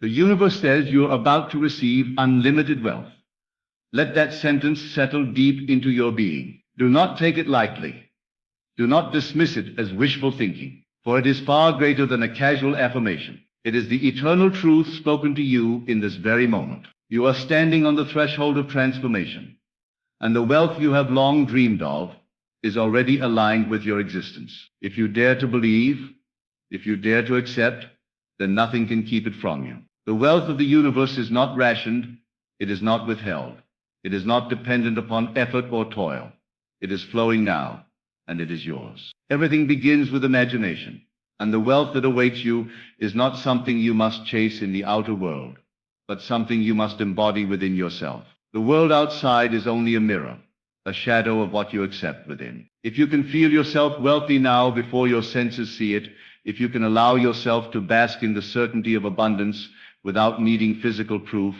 The universe says you are about to receive unlimited wealth. Let that sentence settle deep into your being. Do not take it lightly. Do not dismiss it as wishful thinking, for it is far greater than a casual affirmation. It is the eternal truth spoken to you in this very moment. You are standing on the threshold of transformation, and the wealth you have long dreamed of is already aligned with your existence. If you dare to believe, if you dare to accept, then nothing can keep it from you. The wealth of the universe is not rationed, it is not withheld. It is not dependent upon effort or toil. It is flowing now, and it is yours. Everything begins with imagination, and the wealth that awaits you is not something you must chase in the outer world, but something you must embody within yourself. The world outside is only a mirror, a shadow of what you accept within. If you can feel yourself wealthy now before your senses see it, if you can allow yourself to bask in the certainty of abundance without needing physical proof,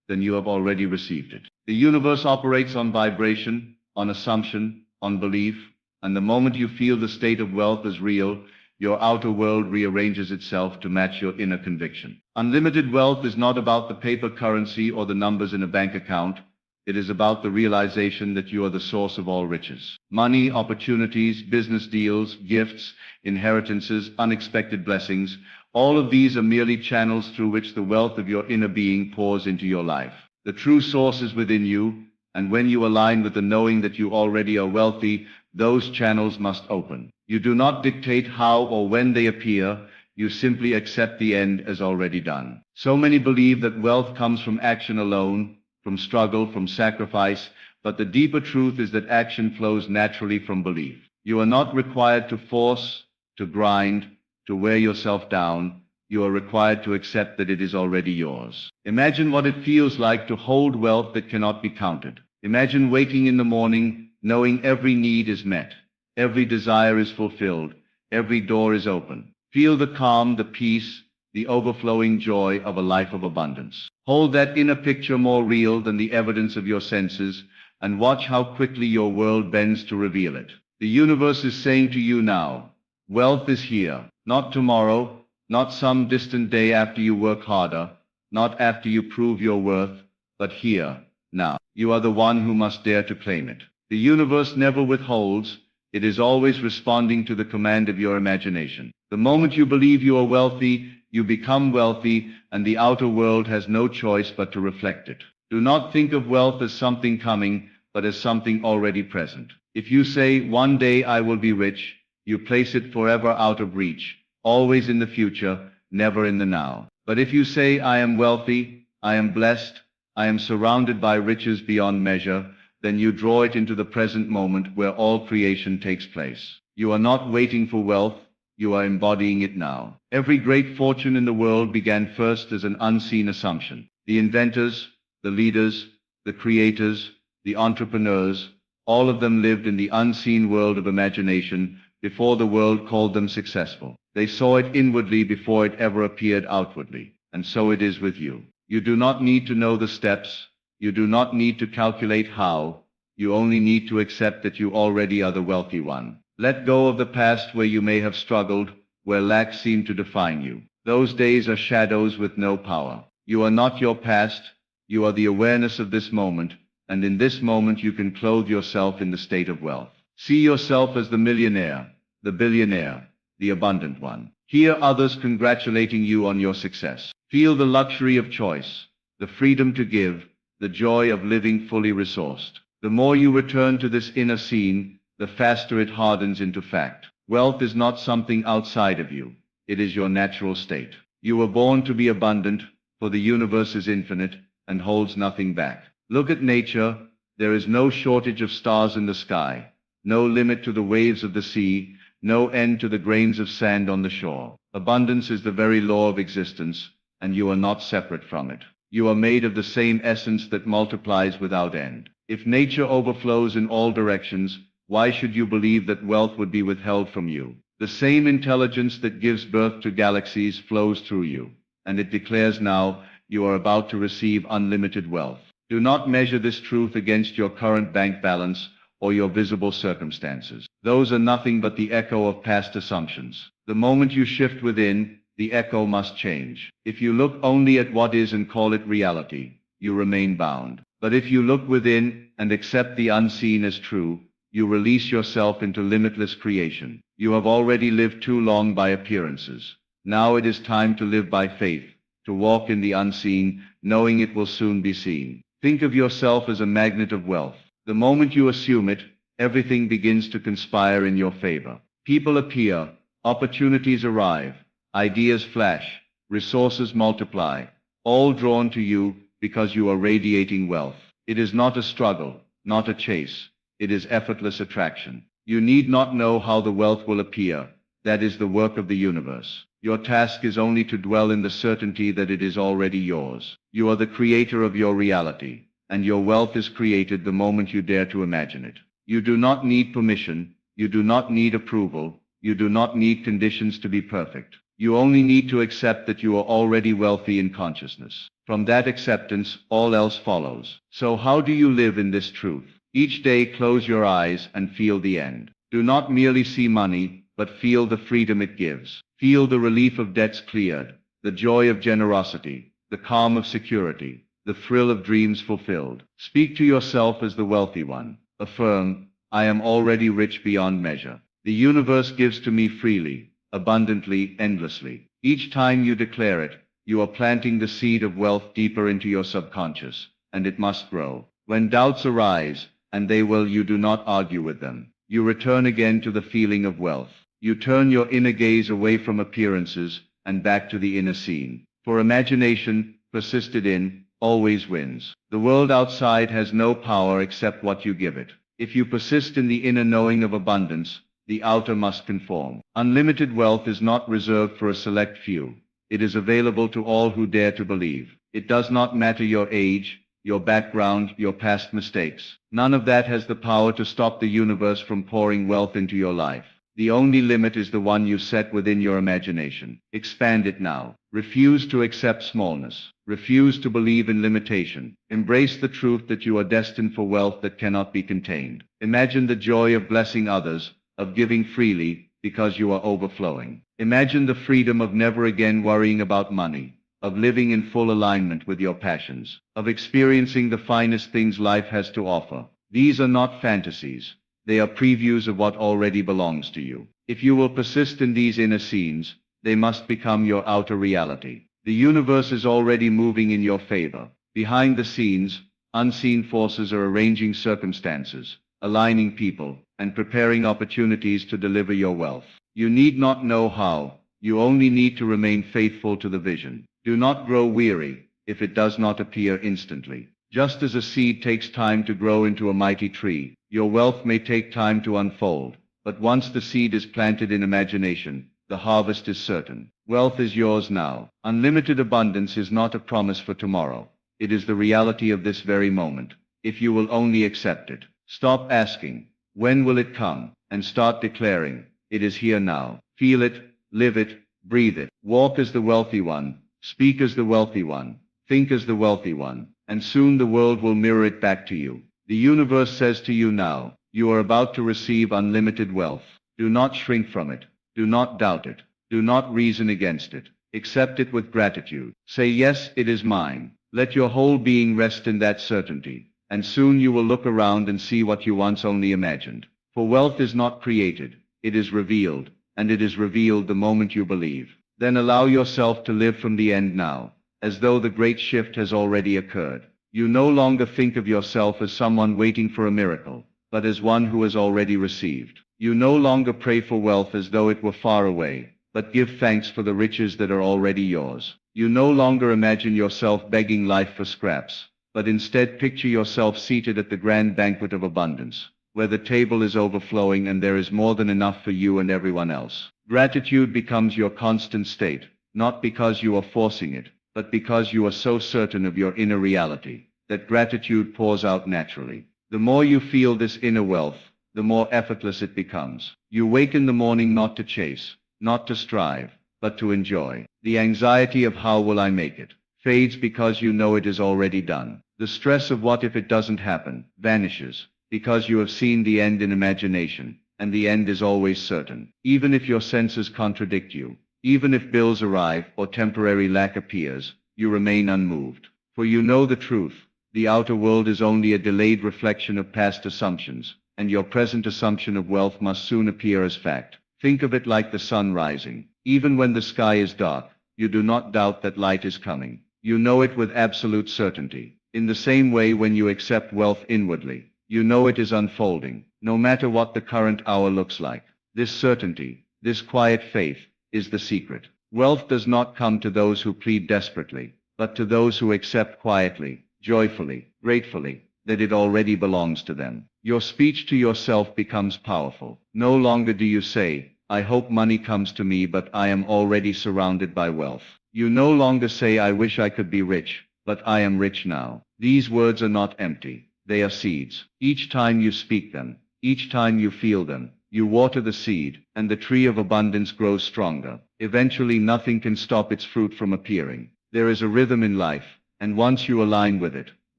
then you have already received it. The universe operates on vibration, on assumption, on belief, and the moment you feel the state of wealth as real, your outer world rearranges itself to match your inner conviction. Unlimited wealth is not about the paper currency or the numbers in a bank account. It is about the realization that you are the source of all riches. Money, opportunities, business deals, gifts, inheritances, unexpected blessings, all of these are merely channels through which the wealth of your inner being pours into your life. The true source is within you, and when you align with the knowing that you already are wealthy, those channels must open. You do not dictate how or when they appear, you simply accept the end as already done. So many believe that wealth comes from action alone, from struggle, from sacrifice, but the deeper truth is that action flows naturally from belief. You are not required to force, to grind, to wear yourself down. You are required to accept that it is already yours. Imagine what it feels like to hold wealth that cannot be counted. Imagine waking in the morning, knowing every need is met, every desire is fulfilled, every door is open. Feel the calm, the peace, the overflowing joy of a life of abundance. Hold that inner picture more real than the evidence of your senses, and watch how quickly your world bends to reveal it. The universe is saying to you now, wealth is here, not tomorrow, not some distant day after you work harder, not after you prove your worth, but here, now. You are the one who must dare to claim it. The universe never withholds, it is always responding to the command of your imagination. The moment you believe you are wealthy, you become wealthy, and the outer world has no choice but to reflect it. Do not think of wealth as something coming, but as something already present. If you say, one day I will be rich, you place it forever out of reach, always in the future, never in the now. But if you say, I am wealthy, I am blessed, I am surrounded by riches beyond measure, then you draw it into the present moment where all creation takes place. You are not waiting for wealth, you are embodying it now. Every great fortune in the world began first as an unseen assumption. The inventors, the leaders, the creators, the entrepreneurs, all of them lived in the unseen world of imagination before the world called them successful. They saw it inwardly before it ever appeared outwardly. And so it is with you. You do not need to know the steps. You do not need to calculate how. You only need to accept that you already are the wealthy one. Let go of the past where you may have struggled, where lack seemed to define you. Those days are shadows with no power. You are not your past. You are the awareness of this moment, and in this moment you can clothe yourself in the state of wealth. See yourself as the millionaire, the billionaire, the abundant one. Hear others congratulating you on your success. Feel the luxury of choice, the freedom to give, the joy of living fully resourced. The more you return to this inner scene, the faster it hardens into fact. Wealth is not something outside of you. It is your natural state. You were born to be abundant, for the universe is infinite and holds nothing back. Look at nature. There is no shortage of stars in the sky, no limit to the waves of the sea, no end to the grains of sand on the shore. Abundance is the very law of existence, and you are not separate from it. You are made of the same essence that multiplies without end. If nature overflows in all directions, why should you believe that wealth would be withheld from you? The same intelligence that gives birth to galaxies flows through you, and it declares now, you are about to receive unlimited wealth. Do not measure this truth against your current bank balance or your visible circumstances. Those are nothing but the echo of past assumptions. The moment you shift within, the echo must change. If you look only at what is and call it reality, you remain bound. But if you look within and accept the unseen as true, you release yourself into limitless creation. You have already lived too long by appearances. Now it is time to live by faith, to walk in the unseen, knowing it will soon be seen. Think of yourself as a magnet of wealth. The moment you assume it, everything begins to conspire in your favor. People appear, opportunities arrive, ideas flash, resources multiply, all drawn to you because you are radiating wealth. It is not a struggle, not a chase. It is effortless attraction. You need not know how the wealth will appear. That is the work of the universe. Your task is only to dwell in the certainty that it is already yours. You are the creator of your reality, and your wealth is created the moment you dare to imagine it. You do not need permission. You do not need approval. You do not need conditions to be perfect. You only need to accept that you are already wealthy in consciousness. From that acceptance, all else follows. So how do you live in this truth? Each day close your eyes and feel the end. Do not merely see money, but feel the freedom it gives. Feel the relief of debts cleared, the joy of generosity, the calm of security, the thrill of dreams fulfilled. Speak to yourself as the wealthy one. Affirm, I am already rich beyond measure. The universe gives to me freely, abundantly, endlessly. Each time you declare it, you are planting the seed of wealth deeper into your subconscious, and it must grow. When doubts arise, and they will, you do not argue with them. You return again to the feeling of wealth. You turn your inner gaze away from appearances and back to the inner scene. For imagination, persisted in, always wins. The world outside has no power except what you give it. If you persist in the inner knowing of abundance, the outer must conform. Unlimited wealth is not reserved for a select few. It is available to all who dare to believe. It does not matter your age, your background, your past mistakes. None of that has the power to stop the universe from pouring wealth into your life. The only limit is the one you set within your imagination. Expand it now. Refuse to accept smallness. Refuse to believe in limitation. Embrace the truth that you are destined for wealth that cannot be contained. Imagine the joy of blessing others, of giving freely, because you are overflowing. Imagine the freedom of never again worrying about money, of living in full alignment with your passions, of experiencing the finest things life has to offer. These are not fantasies. They are previews of what already belongs to you. If you will persist in these inner scenes, they must become your outer reality. The universe is already moving in your favor. Behind the scenes, unseen forces are arranging circumstances, aligning people, and preparing opportunities to deliver your wealth. You need not know how. You only need to remain faithful to the vision. Do not grow weary if it does not appear instantly. Just as a seed takes time to grow into a mighty tree, your wealth may take time to unfold, but once the seed is planted in imagination, the harvest is certain. Wealth is yours now. Unlimited abundance is not a promise for tomorrow. It is the reality of this very moment, if you will only accept it. Stop asking, when will it come, and start declaring, it is here now. Feel it, live it, breathe it. Walk as the wealthy one. Speak as the wealthy one, think as the wealthy one, and soon the world will mirror it back to you. The universe says to you now, you are about to receive unlimited wealth. Do not shrink from it. Do not doubt it. Do not reason against it. Accept it with gratitude. Say, yes, it is mine. Let your whole being rest in that certainty, and soon you will look around and see what you once only imagined. For wealth is not created, it is revealed, and it is revealed the moment you believe. Then allow yourself to live from the end now, as though the great shift has already occurred. You no longer think of yourself as someone waiting for a miracle, but as one who has already received. You no longer pray for wealth as though it were far away, but give thanks for the riches that are already yours. You no longer imagine yourself begging life for scraps, but instead picture yourself seated at the grand banquet of abundance, where the table is overflowing and there is more than enough for you and everyone else. Gratitude becomes your constant state, not because you are forcing it, but because you are so certain of your inner reality, that gratitude pours out naturally. The more you feel this inner wealth, the more effortless it becomes. You wake in the morning not to chase, not to strive, but to enjoy. The anxiety of how will I make it fades because you know it is already done. The stress of what if it doesn't happen vanishes, because you have seen the end in imagination, and the end is always certain. Even if your senses contradict you, Even if bills arrive or temporary lack appears, you remain unmoved. For you know the truth. The outer world is only a delayed reflection of past assumptions, and your present assumption of wealth must soon appear as fact. Think of it like the sun rising. Even when the sky is dark, you do not doubt that light is coming. You know it with absolute certainty. In the same way, when you accept wealth inwardly, you know it is unfolding, no matter what the current hour looks like. This certainty, this quiet faith, is the secret. Wealth does not come to those who plead desperately, but to those who accept quietly, joyfully, gratefully, that it already belongs to them. Your speech to yourself becomes powerful. No longer do you say, I hope money comes to me, but I am already surrounded by wealth. You no longer say, I wish I could be rich, but I am rich now. These words are not empty. They are seeds. Each time you speak them, each time you feel them, you water the seed, and the tree of abundance grows stronger. Eventually nothing can stop its fruit from appearing. There is a rhythm in life, and once you align with it,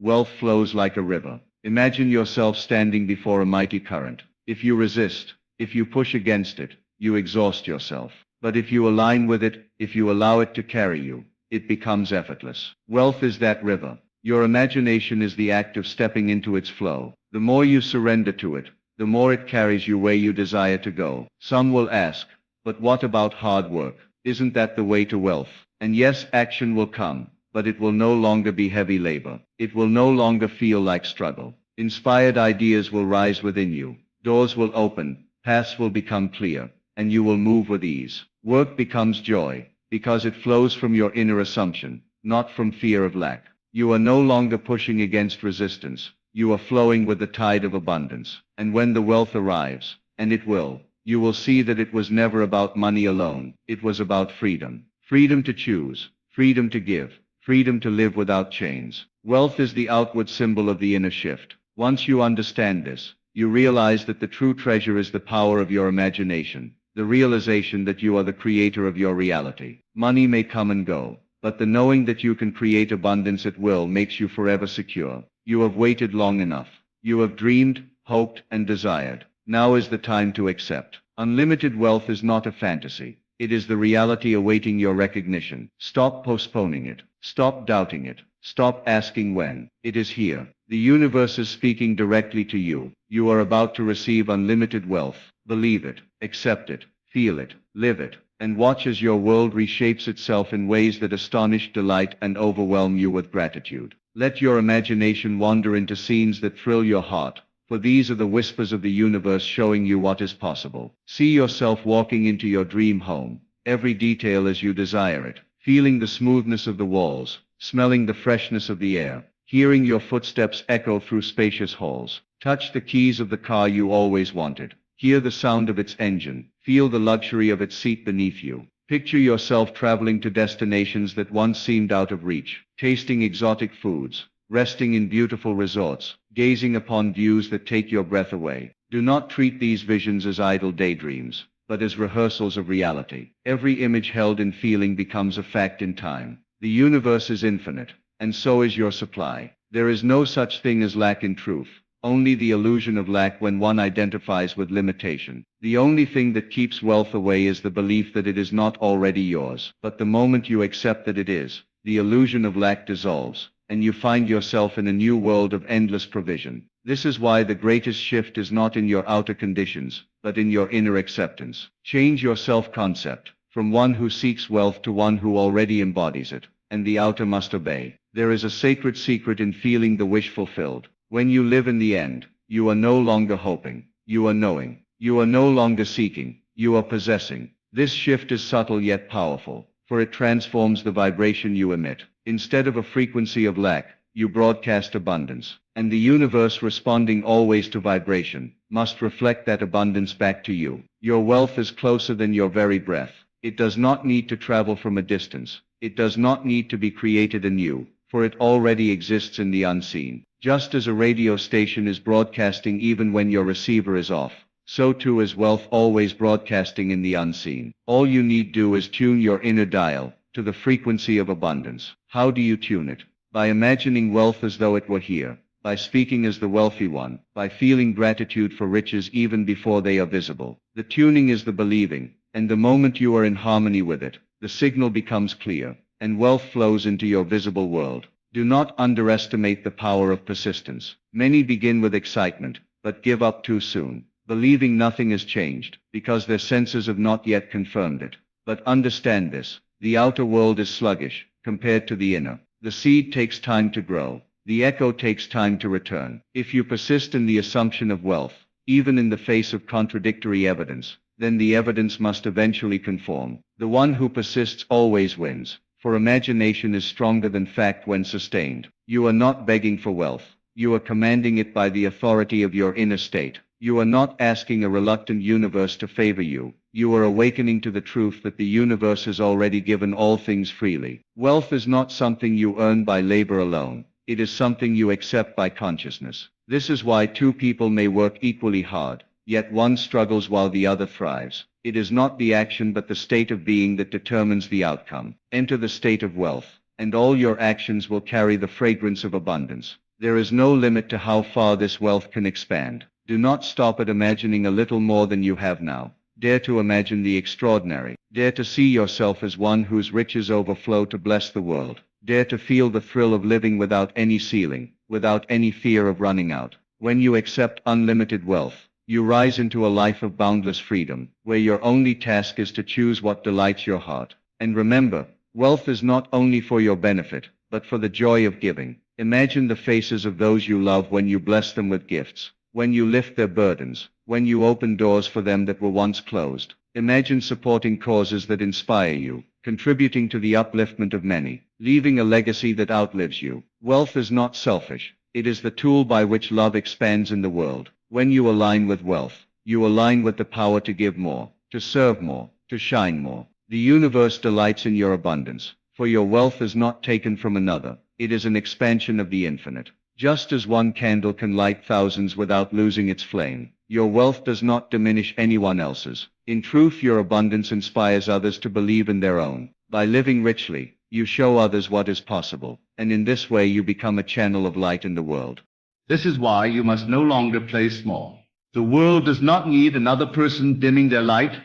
wealth flows like a river. Imagine yourself standing before a mighty current. If you resist, if you push against it, you exhaust yourself. But if you align with it, if you allow it to carry you, it becomes effortless. Wealth is that river. Your imagination is the act of stepping into its flow. The more you surrender to it, the more it carries you where you desire to go. Some will ask, but what about hard work? Isn't that the way to wealth? And yes, action will come, but it will no longer be heavy labor. It will no longer feel like struggle. Inspired ideas will rise within you. Doors will open, paths will become clear, and you will move with ease. Work becomes joy, because it flows from your inner assumption, not from fear of lack. You are no longer pushing against resistance. You are flowing with the tide of abundance. And when the wealth arrives, and it will, you will see that it was never about money alone. It was about freedom. Freedom to choose, freedom to give, freedom to live without chains. Wealth is the outward symbol of the inner shift. Once you understand this, you realize that the true treasure is the power of your imagination, the realization that you are the creator of your reality. Money may come and go, but the knowing that you can create abundance at will makes you forever secure. You have waited long enough. You have dreamed, hoped, and desired. Now is the time to accept. Unlimited wealth is not a fantasy. It is the reality awaiting your recognition. Stop postponing it. Stop doubting it. Stop asking when. It is here. The universe is speaking directly to you. You are about to receive unlimited wealth. Believe it, accept it, feel it, live it, and watch as your world reshapes itself in ways that astonish, delight, and overwhelm you with gratitude. Let your imagination wander into scenes that thrill your heart, for these are the whispers of the universe showing you what is possible. See yourself walking into your dream home, every detail as you desire it, feeling the smoothness of the walls, smelling the freshness of the air, hearing your footsteps echo through spacious halls. Touch the keys of the car you always wanted. Hear the sound of its engine. Feel the luxury of its seat beneath you. Picture yourself traveling to destinations that once seemed out of reach, tasting exotic foods, resting in beautiful resorts, gazing upon views that take your breath away. Do not treat these visions as idle daydreams, but as rehearsals of reality. Every image held in feeling becomes a fact in time. The universe is infinite, and so is your supply. There is no such thing as lack in truth. Only the illusion of lack when one identifies with limitation. The only thing that keeps wealth away is the belief that it is not already yours. But the moment you accept that it is, the illusion of lack dissolves, and you find yourself in a new world of endless provision. This is why the greatest shift is not in your outer conditions, but in your inner acceptance. Change your self-concept, from one who seeks wealth to one who already embodies it, and the outer must obey. There is a sacred secret in feeling the wish fulfilled. When you live in the end, you are no longer hoping, you are knowing. You are no longer seeking, you are possessing. This shift is subtle yet powerful, for it transforms the vibration you emit. Instead of a frequency of lack, you broadcast abundance. And the universe, responding always to vibration, must reflect that abundance back to you. Your wealth is closer than your very breath. It does not need to travel from a distance. It does not need to be created anew, for it already exists in the unseen. Just as a radio station is broadcasting even when your receiver is off, so too is wealth always broadcasting in the unseen. All you need do is tune your inner dial to the frequency of abundance. How do you tune it? By imagining wealth as though it were here, by speaking as the wealthy one, by feeling gratitude for riches even before they are visible. The tuning is the believing, And the moment you are in harmony with it, the signal becomes clear, and wealth flows into your visible world. Do not underestimate the power of persistence. Many begin with excitement, but give up too soon, believing nothing has changed, because their senses have not yet confirmed it. But understand this, the outer world is sluggish, compared to the inner. The seed takes time to grow. The echo takes time to return. If you persist in the assumption of wealth, even in the face of contradictory evidence, then the evidence must eventually conform. The one who persists always wins, for imagination is stronger than fact when sustained. You are not begging for wealth. You are commanding it by the authority of your inner state. You are not asking a reluctant universe to favor you. You are awakening to the truth that the universe has already given all things freely. Wealth is not something you earn by labor alone. It is something you accept by consciousness. This is why two people may work equally hard, yet one struggles while the other thrives. It is not the action but the state of being that determines the outcome. Enter the state of wealth, and all your actions will carry the fragrance of abundance. There is no limit to how far this wealth can expand. Do not stop at imagining a little more than you have now. Dare to imagine the extraordinary. Dare to see yourself as one whose riches overflow to bless the world. Dare to feel the thrill of living without any ceiling, without any fear of running out. When you accept unlimited wealth, you rise into a life of boundless freedom, where your only task is to choose what delights your heart. And remember, wealth is not only for your benefit, but for the joy of giving. Imagine the faces of those you love when you bless them with gifts, when you lift their burdens, when you open doors for them that were once closed. Imagine supporting causes that inspire you, contributing to the upliftment of many, leaving a legacy that outlives you. Wealth is not selfish. It is the tool by which love expands in the world. When you align with wealth, you align with the power to give more, to serve more, to shine more. The universe delights in your abundance, for your wealth is not taken from another. It is an expansion of the infinite. Just as one candle can light thousands without losing its flame, your wealth does not diminish anyone else's. In truth, your abundance inspires others to believe in their own. By living richly, you show others what is possible, and in this way you become a channel of light in the world. This is why you must no longer play small. The world does not need another person dimming their light,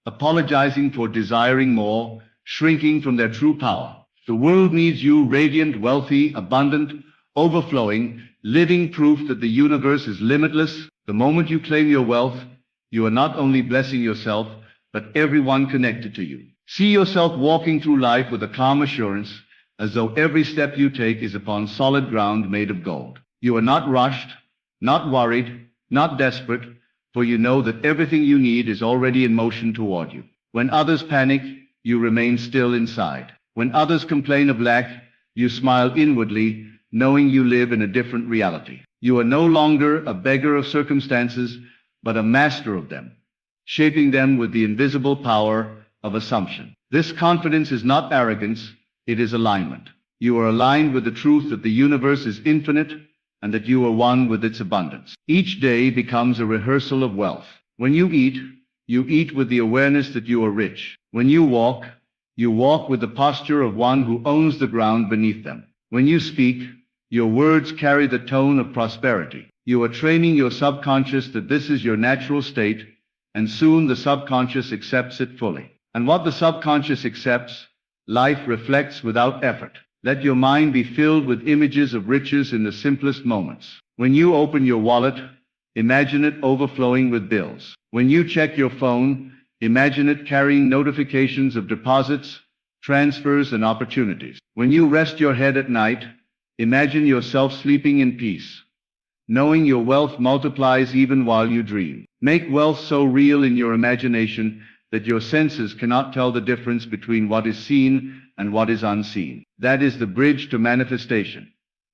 apologizing for desiring more, shrinking from their true power. The world needs you radiant, wealthy, abundant, overflowing, living proof that the universe is limitless. The moment you claim your wealth, you are not only blessing yourself, but everyone connected to you. See yourself walking through life with a calm assurance, as though every step you take is upon solid ground made of gold. You are not rushed, not worried, not desperate, for you know that everything you need is already in motion toward you. When others panic, you remain still inside. When others complain of lack, you smile inwardly, knowing you live in a different reality. You are no longer a beggar of circumstances, but a master of them, shaping them with the invisible power of assumption. This confidence is not arrogance, it is alignment. You are aligned with the truth that the universe is infinite and that you are one with its abundance. Each day becomes a rehearsal of wealth. When you eat with the awareness that you are rich. When you walk with the posture of one who owns the ground beneath them. When you speak, your words carry the tone of prosperity. You are training your subconscious that this is your natural state, and soon the subconscious accepts it fully. And what the subconscious accepts, life reflects without effort. Let your mind be filled with images of riches in the simplest moments. When you open your wallet, imagine it overflowing with bills. When you check your phone, imagine it carrying notifications of deposits, transfers, and opportunities. When you rest your head at night, imagine yourself sleeping in peace, knowing your wealth multiplies even while you dream. Make wealth so real in your imagination that your senses cannot tell the difference between what is seen and what is unseen. That is the bridge to manifestation.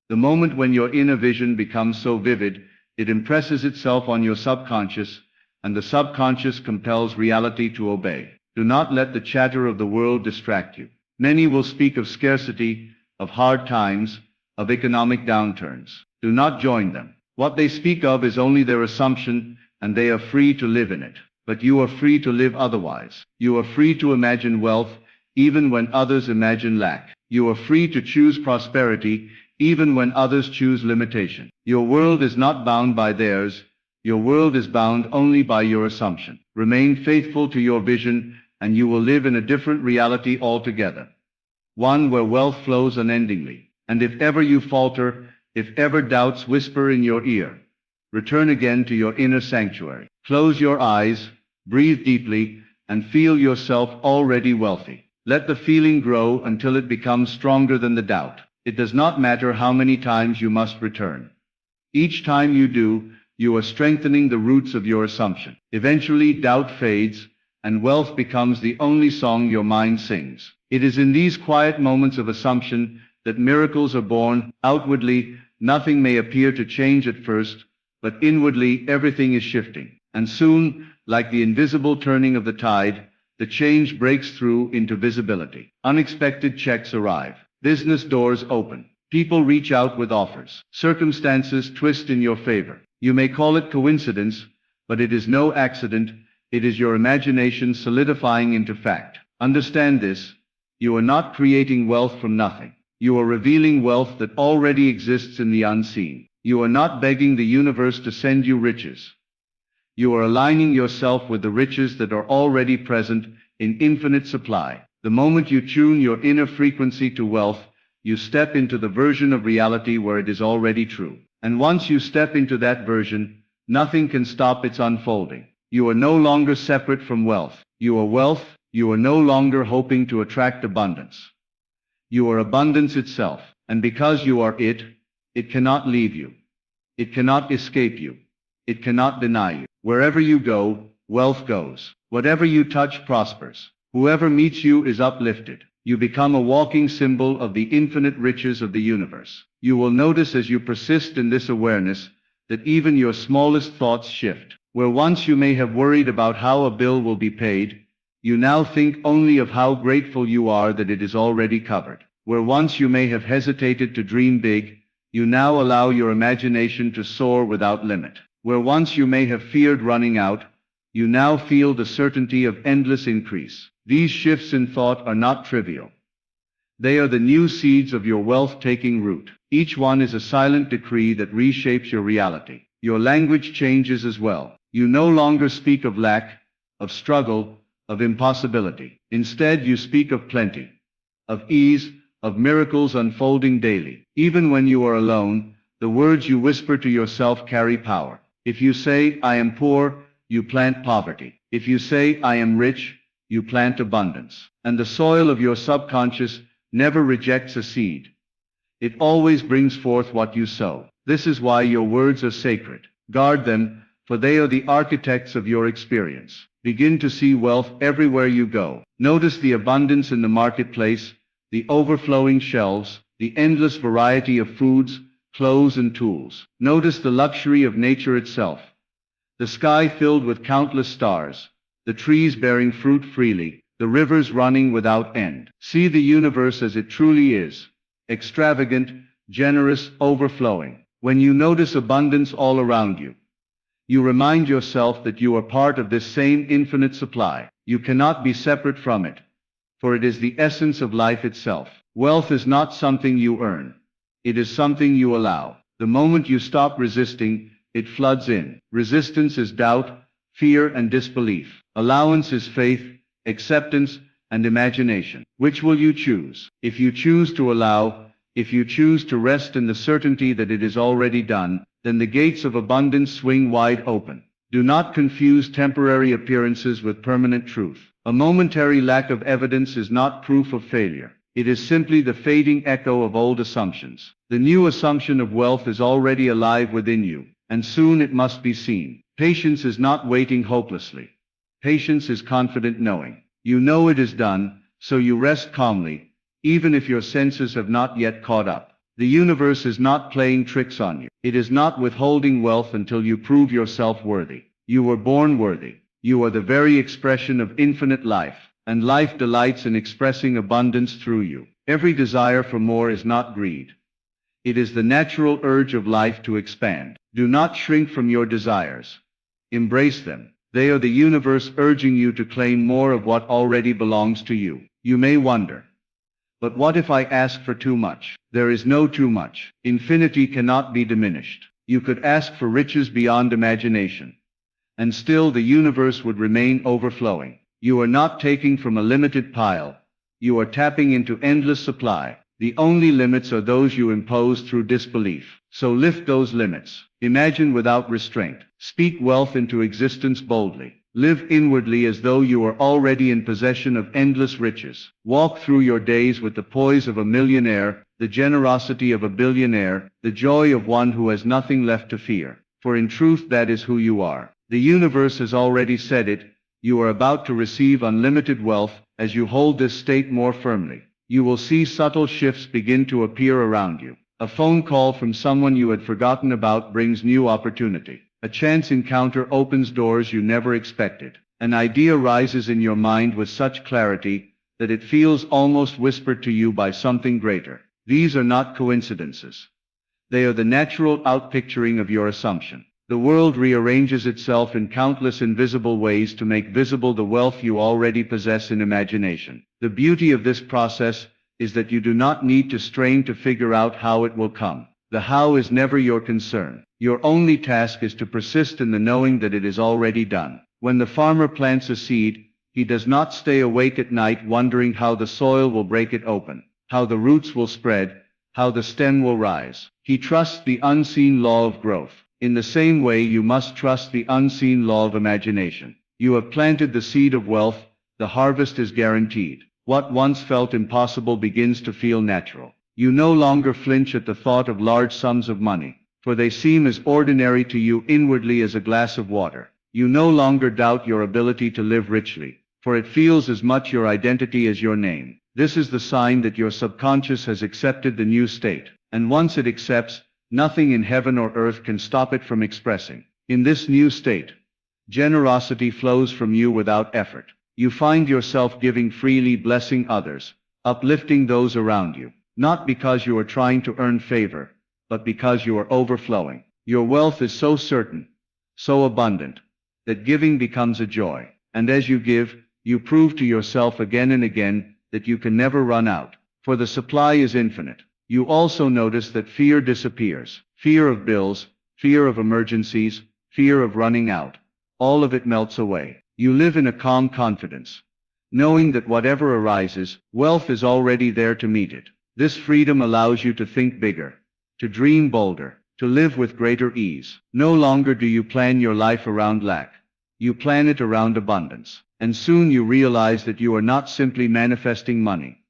The moment when your inner vision becomes so vivid, it impresses itself on your subconscious, and the subconscious compels reality to obey. Do not let the chatter of the world distract you. Many will speak of scarcity, of hard times, of economic downturns. Do not join them. What they speak of is only their assumption, and they are free to live in it. But you are free to live otherwise. You are free to imagine wealth, even when others imagine lack. You are free to choose prosperity, even when others choose limitation. Your world is not bound by theirs. Your world is bound only by your assumption. Remain faithful to your vision, and you will live in a different reality altogether. One where wealth flows unendingly. And if ever you falter, if ever doubts whisper in your ear, return again to your inner sanctuary. Close your eyes, breathe deeply, and feel yourself already wealthy. Let the feeling grow until it becomes stronger than the doubt. It does not matter how many times you must return. Each time you do, you are strengthening the roots of your assumption. Eventually, doubt fades, and wealth becomes the only song your mind sings. It is in these quiet moments of assumption that miracles are born. Outwardly, nothing may appear to change at first, but inwardly everything is shifting. And soon, like the invisible turning of the tide, the change breaks through into visibility. Unexpected checks arrive. Business doors open. People reach out with offers. Circumstances twist in your favor. You may call it coincidence, but it is no accident. It is your imagination solidifying into fact. Understand this. You are not creating wealth from nothing. You are revealing wealth that already exists in the unseen. You are not begging the universe to send you riches. You are aligning yourself with the riches that are already present in infinite supply. The moment you tune your inner frequency to wealth, you step into the version of reality where it is already true. And once you step into that version, nothing can stop its unfolding. You are no longer separate from wealth. You are wealth. You are no longer hoping to attract abundance. You are abundance itself. And because you are it, it cannot leave you. It cannot escape you. It cannot deny you. Wherever you go, wealth goes. Whatever you touch prospers. Whoever meets you is uplifted. You become a walking symbol of the infinite riches of the universe. You will notice as you persist in this awareness that even your smallest thoughts shift. Where once you may have worried about how a bill will be paid, you now think only of how grateful you are that it is already covered. Where once you may have hesitated to dream big, you now allow your imagination to soar without limit. Where once you may have feared running out, you now feel the certainty of endless increase. These shifts in thought are not trivial. They are the new seeds of your wealth taking root. Each one is a silent decree that reshapes your reality. Your language changes as well. You no longer speak of lack, of struggle, of impossibility. Instead, you speak of plenty, of ease, of miracles unfolding daily. Even when you are alone, the words you whisper to yourself carry power. If you say, I am poor, you plant poverty. If you say, I am rich, you plant abundance. And the soil of your subconscious never rejects a seed. It always brings forth what you sow. This is why your words are sacred. Guard them, for they are the architects of your experience. Begin to see wealth everywhere you go. Notice the abundance in the marketplace, the overflowing shelves, the endless variety of foods, clothes, and tools. Notice the luxury of nature itself. The sky filled with countless stars, the trees bearing fruit freely, the rivers running without end. See the universe as it truly is, extravagant, generous, overflowing. When you notice abundance all around you, you remind yourself that you are part of this same infinite supply. You cannot be separate from it, for it is the essence of life itself. Wealth is not something you earn. It is something you allow. The moment you stop resisting, it floods in. Resistance is doubt, fear, and disbelief. Allowance is faith, acceptance, and imagination. Which will you choose? If you choose to allow, if you choose to rest in the certainty that it is already done, then the gates of abundance swing wide open. Do not confuse temporary appearances with permanent truth. A momentary lack of evidence is not proof of failure. It is simply the fading echo of old assumptions. The new assumption of wealth is already alive within you, and soon it must be seen. Patience is not waiting hopelessly. Patience is confident knowing. You know it is done, so you rest calmly, even if your senses have not yet caught up. The universe is not playing tricks on you. It is not withholding wealth until you prove yourself worthy. You were born worthy. You are the very expression of infinite life, and life delights in expressing abundance through you. Every desire for more is not greed. It is the natural urge of life to expand. Do not shrink from your desires. Embrace them. They are the universe urging you to claim more of what already belongs to you. You may wonder, but what if I ask for too much? There is no too much. Infinity cannot be diminished. You could ask for riches beyond imagination, and still the universe would remain overflowing. You are not taking from a limited pile. You are tapping into endless supply. The only limits are those you impose through disbelief. So lift those limits. Imagine without restraint. Speak wealth into existence boldly. Live inwardly as though you are already in possession of endless riches. Walk through your days with the poise of a millionaire, the generosity of a billionaire, the joy of one who has nothing left to fear. For in truth that is who you are. The universe has already said it. You are about to receive unlimited wealth. As you hold this state more firmly, you will see subtle shifts begin to appear around you. A phone call from someone you had forgotten about brings new opportunity. A chance encounter opens doors you never expected. An idea rises in your mind with such clarity that it feels almost whispered to you by something greater. These are not coincidences. They are the natural outpicturing of your assumption. The world rearranges itself in countless invisible ways to make visible the wealth you already possess in imagination. The beauty of this process is that you do not need to strain to figure out how it will come. The how is never your concern. Your only task is to persist in the knowing that it is already done. When the farmer plants a seed, he does not stay awake at night wondering how the soil will break it open, how the roots will spread, how the stem will rise. He trusts the unseen law of growth. In the same way, you must trust the unseen law of imagination. You have planted the seed of wealth. The harvest is guaranteed. What once felt impossible begins to feel natural. You no longer flinch at the thought of large sums of money, for they seem as ordinary to you inwardly as a glass of water. You no longer doubt your ability to live richly, for it feels as much your identity as your name. This is the sign that your subconscious has accepted the new state, and once it accepts, nothing in heaven or earth can stop it from expressing. In this new state, generosity flows from you without effort. You find yourself giving freely, blessing others, uplifting those around you, not because you are trying to earn favor, but because you are overflowing. Your wealth is so certain, so abundant, that giving becomes a joy. And as you give, you prove to yourself again and again that you can never run out, for the supply is infinite. You also notice that fear disappears. Fear of bills, fear of emergencies, fear of running out. All of it melts away. You live in a calm confidence, knowing that whatever arises, wealth is already there to meet it. This freedom allows you to think bigger, to dream bolder, to live with greater ease. No longer do you plan your life around lack. You plan it around abundance. And soon you realize that you are not simply manifesting money.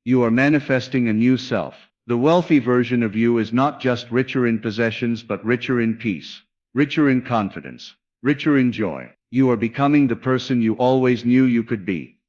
You are manifesting a new self. The wealthy version of you is not just richer in possessions but richer in peace, richer in confidence, richer in joy. You are becoming the person you always knew you could be.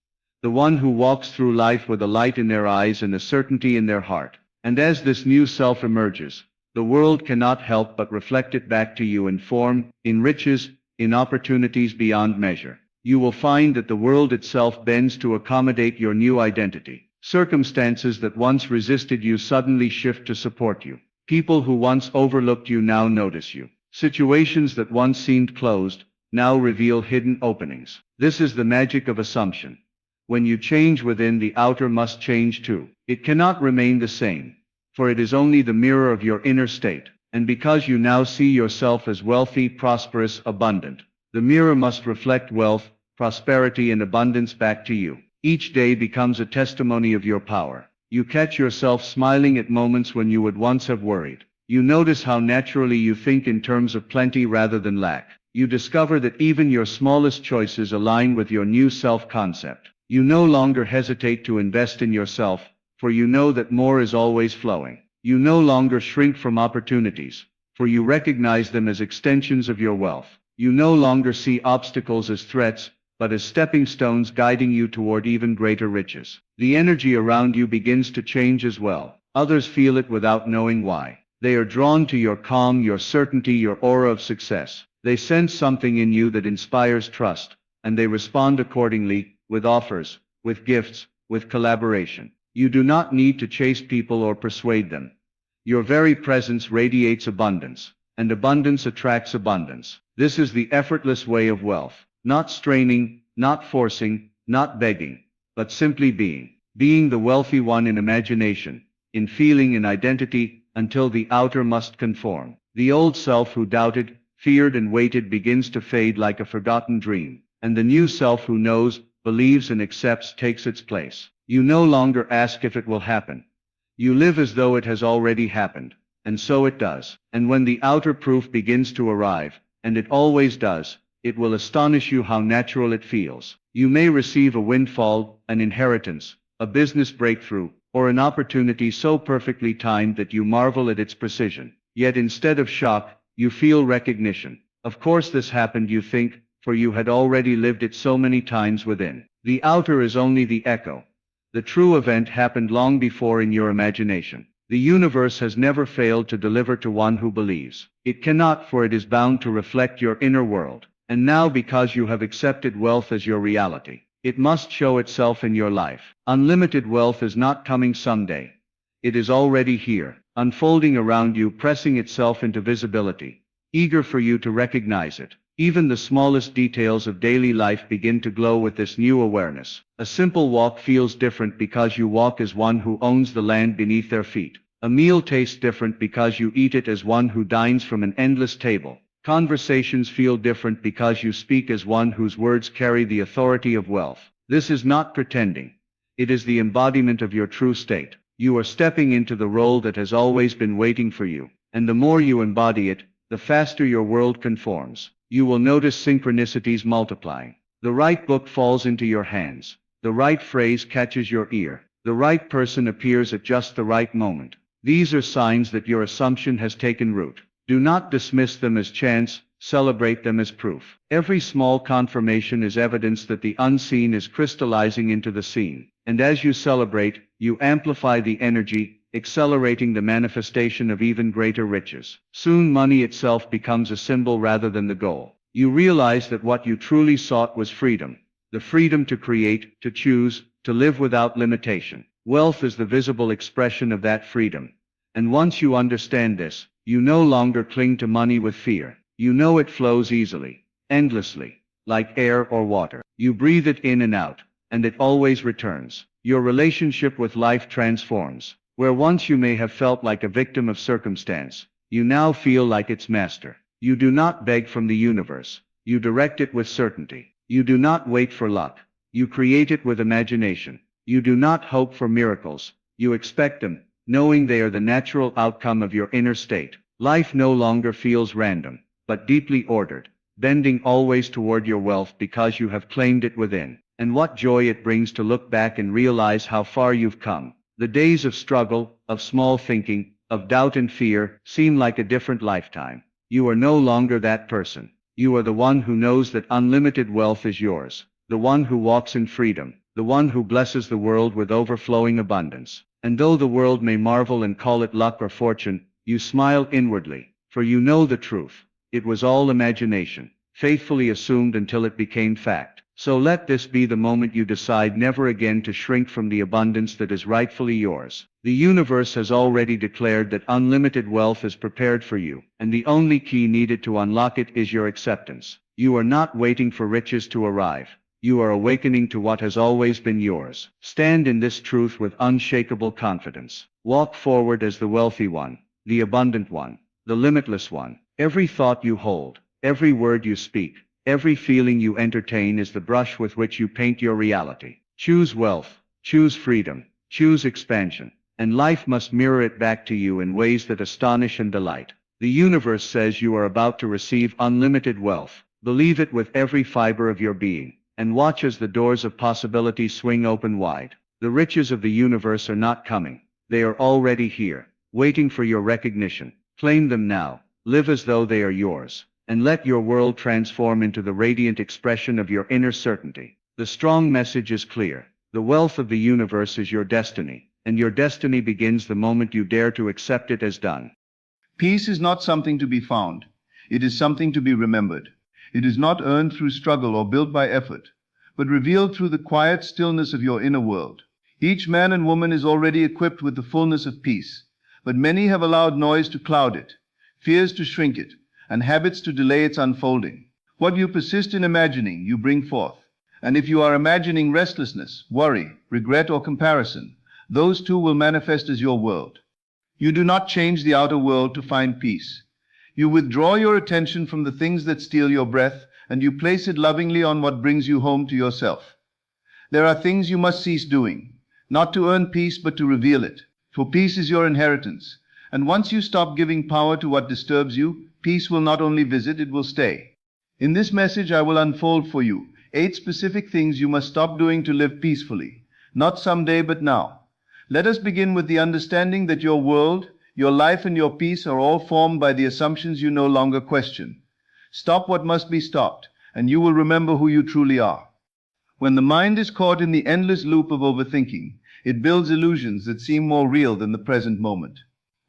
The one who walks through life with a light in their eyes and a certainty in their heart. And as this new self emerges, the world cannot help but reflect it back to you in form, in riches, in opportunities beyond measure. You will find that the world itself bends to accommodate your new identity. Circumstances that once resisted you suddenly shift to support you. People who once overlooked you now notice you. Situations that once seemed closed now reveal hidden openings. This is the magic of assumption. When you change within, the outer must change too. It cannot remain the same, for it is only the mirror of your inner state. And because you now see yourself as wealthy, prosperous, abundant, the mirror must reflect wealth, prosperity, and abundance back to you. Each day becomes a testimony of your power. You catch yourself smiling at moments when you would once have worried. You notice how naturally you think in terms of plenty rather than lack. You discover that even your smallest choices align with your new self-concept. You no longer hesitate to invest in yourself, for you know that more is always flowing. You no longer shrink from opportunities, for you recognize them as extensions of your wealth. You no longer see obstacles as threats, but as stepping stones guiding you toward even greater riches. The energy around you begins to change as well. Others feel it without knowing why. They are drawn to your calm, your certainty, your aura of success. They sense something in you that inspires trust, and they respond accordingly, with offers, with gifts, with collaboration. You do not need to chase people or persuade them. Your very presence radiates abundance, and abundance attracts abundance. This is the effortless way of wealth. Not straining, not forcing, not begging, but simply being. Being the wealthy one in imagination, in feeling, in identity, until the outer must conform. The old self who doubted, feared, and waited begins to fade like a forgotten dream. And the new self who knows, believes and accepts takes its place. You no longer ask if it will happen. You live as though it has already happened, and so it does. And when the outer proof begins to arrive, and it always does, it will astonish you how natural it feels. You may receive a windfall, an inheritance, a business breakthrough, or an opportunity so perfectly timed that you marvel at its precision. Yet instead of shock, you feel recognition. Of course this happened, you think, for you had already lived it so many times within. The outer is only the echo. The true event happened long before in your imagination. The universe has never failed to deliver to one who believes. It cannot, for it is bound to reflect your inner world. And now, because you have accepted wealth as your reality, it must show itself in your life. Unlimited wealth is not coming someday. It is already here, unfolding around you, pressing itself into visibility, eager for you to recognize it. Even the smallest details of daily life begin to glow with this new awareness. A simple walk feels different because you walk as one who owns the land beneath their feet. A meal tastes different because you eat it as one who dines from an endless table. Conversations feel different because you speak as one whose words carry the authority of wealth. This is not pretending. It is the embodiment of your true state. You are stepping into the role that has always been waiting for you. And the more you embody it, the faster your world conforms. You will notice synchronicities multiplying. The right book falls into your hands. The right phrase catches your ear. The right person appears at just the right moment. These are signs that your assumption has taken root. Do not dismiss them as chance, celebrate them as proof. Every small confirmation is evidence that the unseen is crystallizing into the seen. And as you celebrate, you amplify the energy, accelerating the manifestation of even greater riches. Soon money itself becomes a symbol rather than the goal. You realize that what you truly sought was freedom. The freedom to create, to choose, to live without limitation. Wealth is the visible expression of that freedom. And once you understand this, you no longer cling to money with fear. You know it flows easily, endlessly, like air or water. You breathe it in and out, and it always returns. Your relationship with life transforms. Where once you may have felt like a victim of circumstance, you now feel like its master. You do not beg from the universe. You direct it with certainty. You do not wait for luck. You create it with imagination. You do not hope for miracles. You expect them, knowing they are the natural outcome of your inner state. Life no longer feels random, but deeply ordered, bending always toward your wealth because you have claimed it within. And what joy it brings to look back and realize how far you've come. The days of struggle, of small thinking, of doubt and fear seem like a different lifetime. You are no longer that person. You are the one who knows that unlimited wealth is yours, the one who walks in freedom, the one who blesses the world with overflowing abundance. And though the world may marvel and call it luck or fortune, you smile inwardly, for you know the truth. It was all imagination, faithfully assumed until it became fact. So let this be the moment you decide never again to shrink from the abundance that is rightfully yours. The universe has already declared that unlimited wealth is prepared for you, and the only key needed to unlock it is your acceptance. You are not waiting for riches to arrive. You are awakening to what has always been yours. Stand in this truth with unshakable confidence. Walk forward as the wealthy one, the abundant one, the limitless one. Every thought you hold, every word you speak, every feeling you entertain is the brush with which you paint your reality. Choose wealth, choose freedom, choose expansion, and life must mirror it back to you in ways that astonish and delight. The universe says you are about to receive unlimited wealth. Believe it with every fiber of your being, and watch as the doors of possibility swing open wide. The riches of the universe are not coming. They are already here, waiting for your recognition. Claim them now. Live as though they are yours. And let your world transform into the radiant expression of your inner certainty. The strong message is clear. The wealth of the universe is your destiny, and your destiny begins the moment you dare to accept it as done. Peace is not something to be found. It is something to be remembered. It is not earned through struggle or built by effort, but revealed through the quiet stillness of your inner world. Each man and woman is already equipped with the fullness of peace, but many have allowed noise to cloud it, fears to shrink it, and habits to delay its unfolding. What you persist in imagining, you bring forth. And if you are imagining restlessness, worry, regret, or comparison, those too will manifest as your world. You do not change the outer world to find peace. You withdraw your attention from the things that steal your breath, and you place it lovingly on what brings you home to yourself. There are things you must cease doing, not to earn peace but to reveal it. For peace is your inheritance, and once you stop giving power to what disturbs you, peace will not only visit, it will stay. In this message I will unfold for you 8 specific things you must stop doing to live peacefully, not someday but now. Let us begin with the understanding that your world, your life and your peace are all formed by the assumptions you no longer question. Stop what must be stopped, and you will remember who you truly are. When the mind is caught in the endless loop of overthinking, it builds illusions that seem more real than the present moment.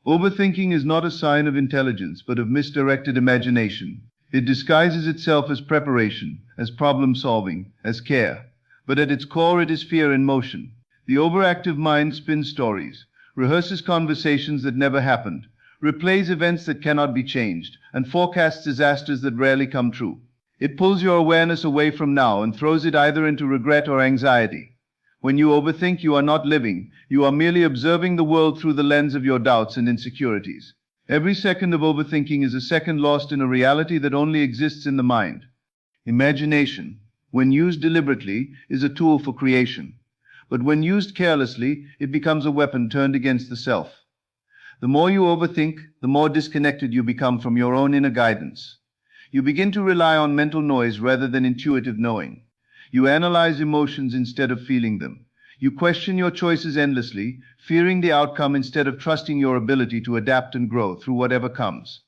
Overthinking is not a sign of intelligence, but of misdirected imagination. It disguises itself as preparation, as problem-solving, as care. But at its core it is fear in motion. The overactive mind spins stories, rehearses conversations that never happened, replays events that cannot be changed, and forecasts disasters that rarely come true. It pulls your awareness away from now and throws it either into regret or anxiety. When you overthink, you are not living. You are merely observing the world through the lens of your doubts and insecurities. Every second of overthinking is a second lost in a reality that only exists in the mind. Imagination, when used deliberately, is a tool for creation. But when used carelessly, it becomes a weapon turned against the self. The more you overthink, the more disconnected you become from your own inner guidance. You begin to rely on mental noise rather than intuitive knowing. You analyze emotions instead of feeling them. You question your choices endlessly, fearing the outcome instead of trusting your ability to adapt and grow through whatever comes.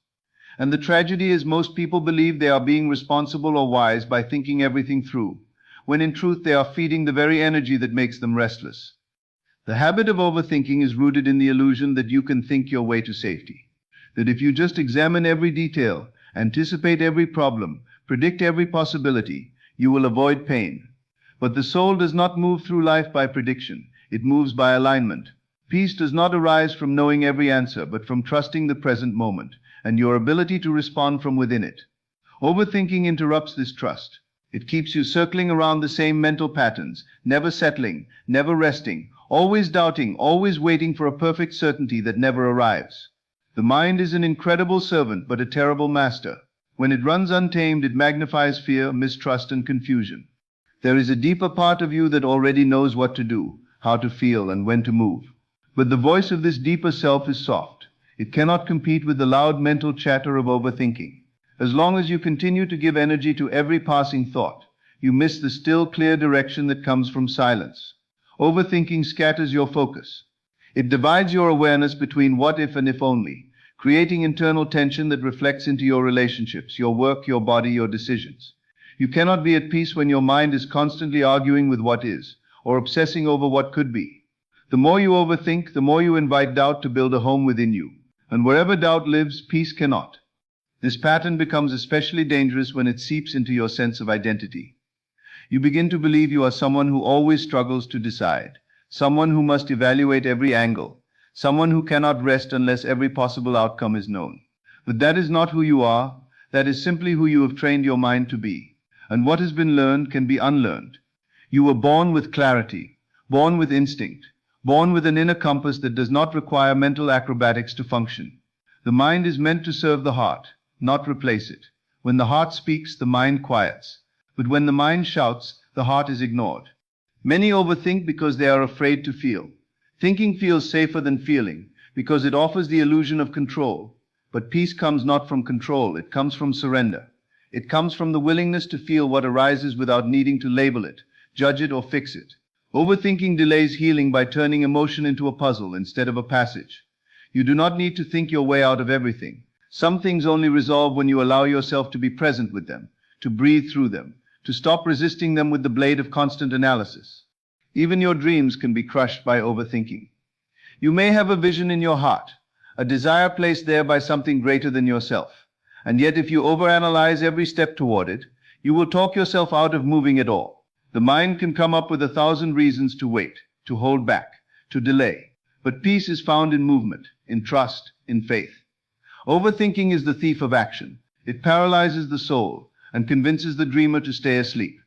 And the tragedy is most people believe they are being responsible or wise by thinking everything through, when in truth they are feeding the very energy that makes them restless. The habit of overthinking is rooted in the illusion that you can think your way to safety. That if you just examine every detail, anticipate every problem, predict every possibility, you will avoid pain. But the soul does not move through life by prediction. It moves by alignment. Peace does not arise from knowing every answer, but from trusting the present moment and your ability to respond from within it. Overthinking interrupts this trust. It keeps you circling around the same mental patterns, never settling, never resting, always doubting, always waiting for a perfect certainty that never arrives. The mind is an incredible servant, but a terrible master. When it runs untamed, it magnifies fear, mistrust, and confusion. There is a deeper part of you that already knows what to do, how to feel, and when to move. But the voice of this deeper self is soft. It cannot compete with the loud mental chatter of overthinking. As long as you continue to give energy to every passing thought, you miss the still, clear direction that comes from silence. Overthinking scatters your focus. It divides your awareness between what if and if only, creating internal tension that reflects into your relationships, your work, your body, your decisions. You cannot be at peace when your mind is constantly arguing with what is, or obsessing over what could be. The more you overthink, the more you invite doubt to build a home within you. And wherever doubt lives, peace cannot. This pattern becomes especially dangerous when it seeps into your sense of identity. You begin to believe you are someone who always struggles to decide, someone who must evaluate every angle, someone who cannot rest unless every possible outcome is known. But that is not who you are. That is simply who you have trained your mind to be. And what has been learned can be unlearned. You were born with clarity, born with instinct, born with an inner compass that does not require mental acrobatics to function. The mind is meant to serve the heart, not replace it. When the heart speaks, the mind quiets. But when the mind shouts, the heart is ignored. Many overthink because they are afraid to feel. Thinking feels safer than feeling, because it offers the illusion of control. But peace comes not from control, it comes from surrender. It comes from the willingness to feel what arises without needing to label it, judge it, or fix it. Overthinking delays healing by turning emotion into a puzzle instead of a passage. You do not need to think your way out of everything. Some things only resolve when you allow yourself to be present with them, to breathe through them, to stop resisting them with the blade of constant analysis. Even your dreams can be crushed by overthinking. You may have a vision in your heart, a desire placed there by something greater than yourself. And yet if you overanalyze every step toward it, you will talk yourself out of moving at all. The mind can come up with 1,000 reasons to wait, to hold back, to delay. But peace is found in movement, in trust, in faith. Overthinking is the thief of action. It paralyzes the soul and convinces the dreamer to stay asleep.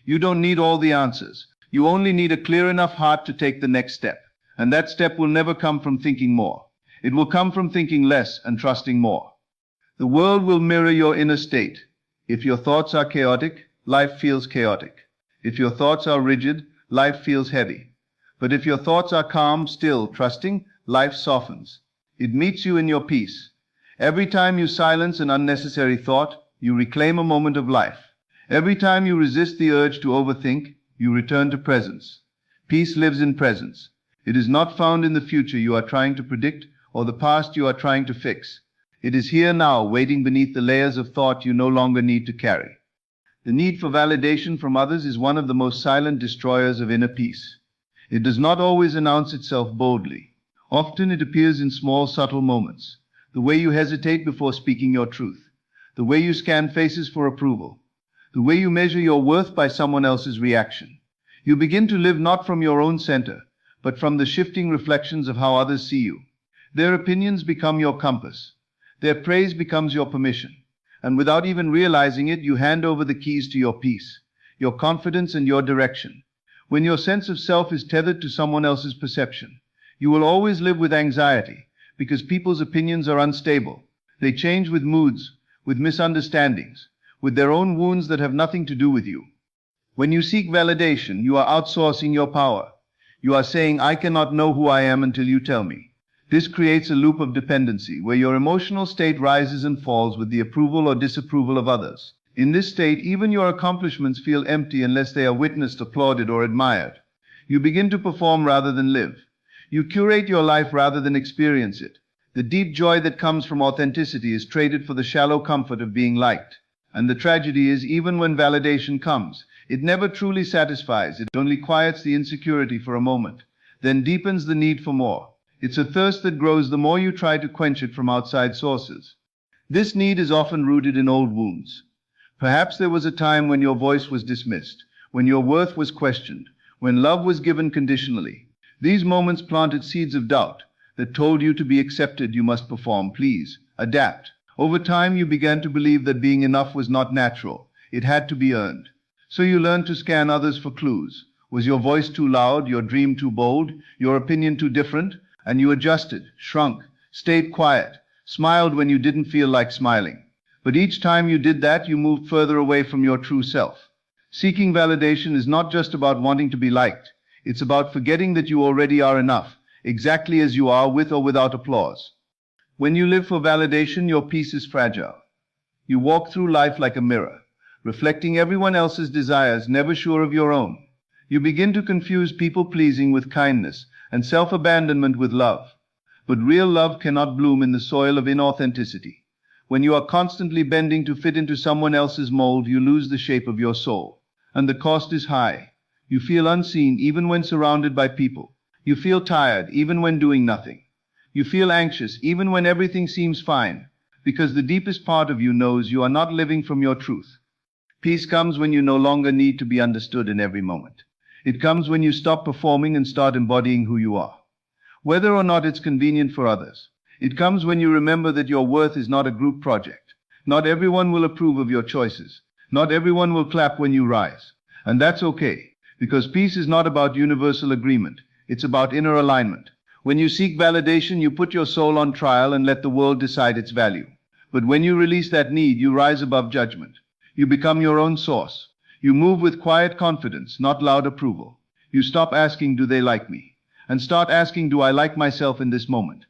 You don't need all the answers. You only need a clear enough heart to take the next step. And that step will never come from thinking more. It will come from thinking less and trusting more. The world will mirror your inner state. If your thoughts are chaotic, life feels chaotic. If your thoughts are rigid, life feels heavy. But if your thoughts are calm, still, trusting, life softens. It meets you in your peace. Every time you silence an unnecessary thought, you reclaim a moment of life. Every time you resist the urge to overthink, you return to presence. Peace lives in presence. It is not found in the future you are trying to predict or the past you are trying to fix. It is here now, waiting beneath the layers of thought you no longer need to carry. The need for validation from others is one of the most silent destroyers of inner peace. It does not always announce itself boldly. Often it appears in small, subtle moments. The way you hesitate before speaking your truth. The way you scan faces for approval. The way you measure your worth by someone else's reaction. You begin to live not from your own center, but from the shifting reflections of how others see you. Their opinions become your compass. Their praise becomes your permission. And without even realizing it, you hand over the keys to your peace, your confidence and your direction. When your sense of self is tethered to someone else's perception, you will always live with anxiety, because people's opinions are unstable. They change with moods, with misunderstandings, with their own wounds that have nothing to do with you. When you seek validation, you are outsourcing your power. You are saying, I cannot know who I am until you tell me. This creates a loop of dependency, where your emotional state rises and falls with the approval or disapproval of others. In this state, even your accomplishments feel empty unless they are witnessed, applauded, or admired. You begin to perform rather than live. You curate your life rather than experience it. The deep joy that comes from authenticity is traded for the shallow comfort of being liked. And the tragedy is, even when validation comes, it never truly satisfies. It only quiets the insecurity for a moment, then deepens the need for more. It's a thirst that grows the more you try to quench it from outside sources. This need is often rooted in old wounds. Perhaps there was a time when your voice was dismissed, when your worth was questioned, when love was given conditionally. These moments planted seeds of doubt that told you to be accepted, you must perform, please, adapt. Over time, you began to believe that being enough was not natural. It had to be earned. So you learned to scan others for clues. Was your voice too loud, your dream too bold, your opinion too different? And you adjusted, shrunk, stayed quiet, smiled when you didn't feel like smiling. But each time you did that, you moved further away from your true self. Seeking validation is not just about wanting to be liked. It's about forgetting that you already are enough, exactly as you are, with or without applause. When you live for validation, your peace is fragile. You walk through life like a mirror, reflecting everyone else's desires, never sure of your own. You begin to confuse people-pleasing with kindness, and self-abandonment with love. But real love cannot bloom in the soil of inauthenticity. When you are constantly bending to fit into someone else's mold, you lose the shape of your soul. And the cost is high. You feel unseen even when surrounded by people. You feel tired even when doing nothing. You feel anxious even when everything seems fine, because the deepest part of you knows you are not living from your truth. Peace comes when you no longer need to be understood in every moment. It comes when you stop performing and start embodying who you are, whether or not it's convenient for others. It comes when you remember that your worth is not a group project. Not everyone will approve of your choices. Not everyone will clap when you rise. And that's okay, because peace is not about universal agreement. It's about inner alignment. When you seek validation, you put your soul on trial and let the world decide its value. But when you release that need, you rise above judgment. You become your own source. You move with quiet confidence, not loud approval. You stop asking, do they like me? And start asking, do I like myself in this moment?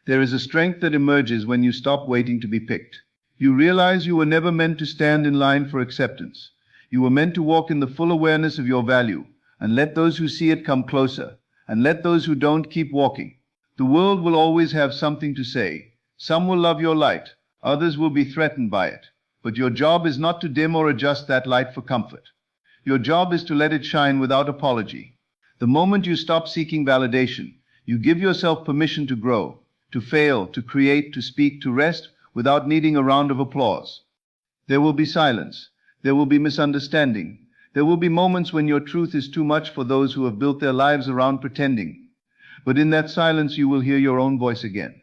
There is a strength that emerges when you stop waiting to be picked. You realize you were never meant to stand in line for acceptance. You were meant to walk in the full awareness of your value, and let those who see it come closer, and let those who don't keep walking. The world will always have something to say. Some will love your light, others will be threatened by it. But your job is not to dim or adjust that light for comfort. Your job is to let it shine without apology. The moment you stop seeking validation, you give yourself permission to grow, to fail, to create, to speak, to rest without needing a round of applause. There will be silence. There will be misunderstanding. There will be moments when your truth is too much for those who have built their lives around pretending. But in that silence, you will hear your own voice again.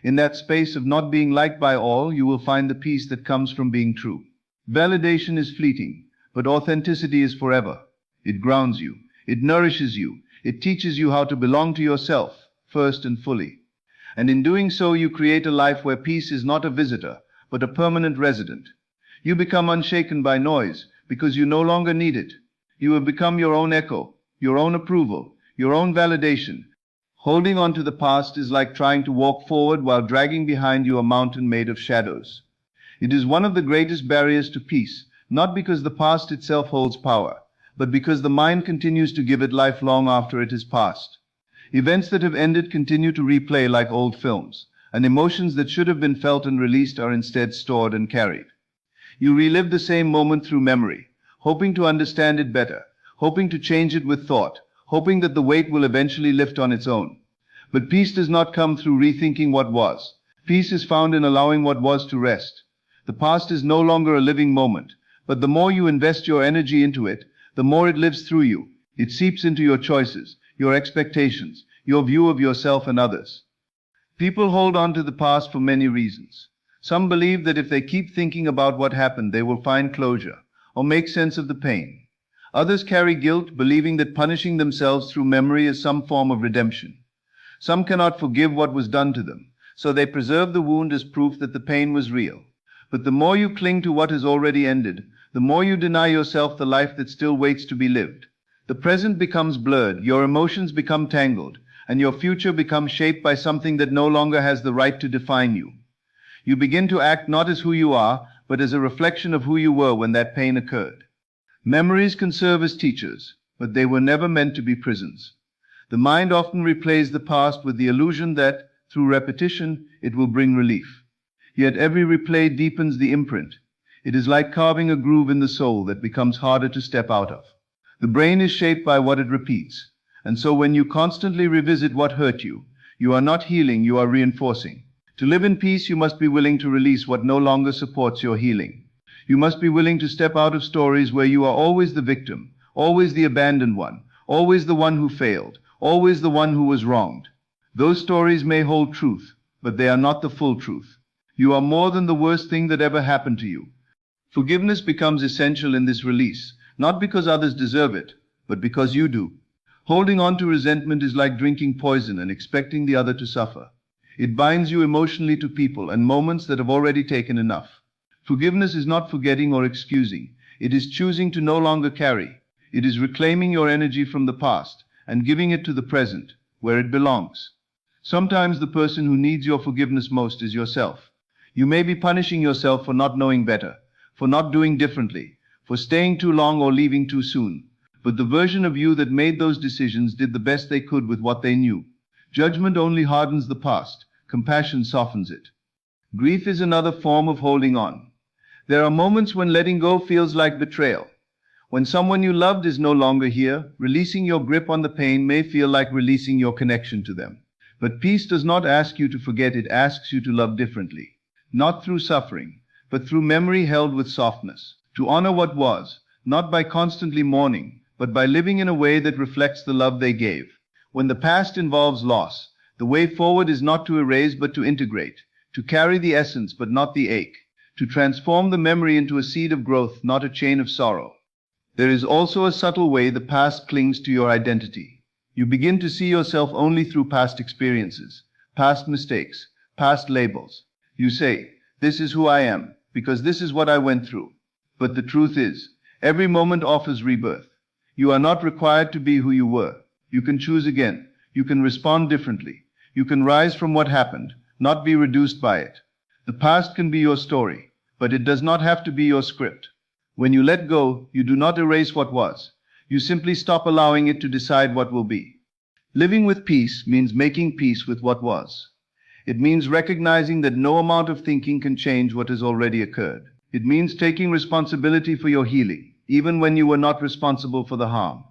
In that space of not being liked by all, you will find the peace that comes from being true. Validation is fleeting, but authenticity is forever. It grounds you. It nourishes you. It teaches you how to belong to yourself, first and fully. And in doing so, you create a life where peace is not a visitor, but a permanent resident. You become unshaken by noise, because you no longer need it. You have become your own echo, your own approval, your own validation. Holding on to the past is like trying to walk forward while dragging behind you a mountain made of shadows. It is one of the greatest barriers to peace, not because the past itself holds power, but because the mind continues to give it life long after it has passed. Events that have ended continue to replay like old films, and emotions that should have been felt and released are instead stored and carried. You relive the same moment through memory, hoping to understand it better, hoping to change it with thought, hoping that the weight will eventually lift on its own. But peace does not come through rethinking what was. Peace is found in allowing what was to rest. The past is no longer a living moment, but the more you invest your energy into it, the more it lives through you. It seeps into your choices, your expectations, your view of yourself and others. People hold on to the past for many reasons. Some believe that if they keep thinking about what happened, they will find closure or make sense of the pain. Others carry guilt, believing that punishing themselves through memory is some form of redemption. Some cannot forgive what was done to them, so they preserve the wound as proof that the pain was real. But the more you cling to what has already ended, the more you deny yourself the life that still waits to be lived. The present becomes blurred, your emotions become tangled, and your future becomes shaped by something that no longer has the right to define you. You begin to act not as who you are, but as a reflection of who you were when that pain occurred. Memories can serve as teachers, but they were never meant to be prisons. The mind often replays the past with the illusion that, through repetition, it will bring relief. Yet every replay deepens the imprint. It is like carving a groove in the soul that becomes harder to step out of. The brain is shaped by what it repeats, and so when you constantly revisit what hurt you, you are not healing, you are reinforcing. To live in peace, you must be willing to release what no longer supports your healing. You must be willing to step out of stories where you are always the victim, always the abandoned one, always the one who failed, always the one who was wronged. Those stories may hold truth, but they are not the full truth. You are more than the worst thing that ever happened to you. Forgiveness becomes essential in this release, not because others deserve it, but because you do. Holding on to resentment is like drinking poison and expecting the other to suffer. It binds you emotionally to people and moments that have already taken enough. Forgiveness is not forgetting or excusing. It is choosing to no longer carry. It is reclaiming your energy from the past and giving it to the present, where it belongs. Sometimes the person who needs your forgiveness most is yourself. You may be punishing yourself for not knowing better, for not doing differently, for staying too long or leaving too soon. But the version of you that made those decisions did the best they could with what they knew. Judgment only hardens the past. Compassion softens it. Grief is another form of holding on. There are moments when letting go feels like betrayal. When someone you loved is no longer here, releasing your grip on the pain may feel like releasing your connection to them. But peace does not ask you to forget, it asks you to love differently. Not through suffering, but through memory held with softness. To honor what was, not by constantly mourning, but by living in a way that reflects the love they gave. When the past involves loss, the way forward is not to erase but to integrate, to carry the essence but not the ache, to transform the memory into a seed of growth, not a chain of sorrow. There is also a subtle way the past clings to your identity. You begin to see yourself only through past experiences, past mistakes, past labels. You say, "This is who I am, because this is what I went through." But the truth is, every moment offers rebirth. You are not required to be who you were. You can choose again. You can respond differently. You can rise from what happened, not be reduced by it. The past can be your story, but it does not have to be your script. When you let go, you do not erase what was. You simply stop allowing it to decide what will be. Living with peace means making peace with what was. It means recognizing that no amount of thinking can change what has already occurred. It means taking responsibility for your healing, even when you were not responsible for the harm.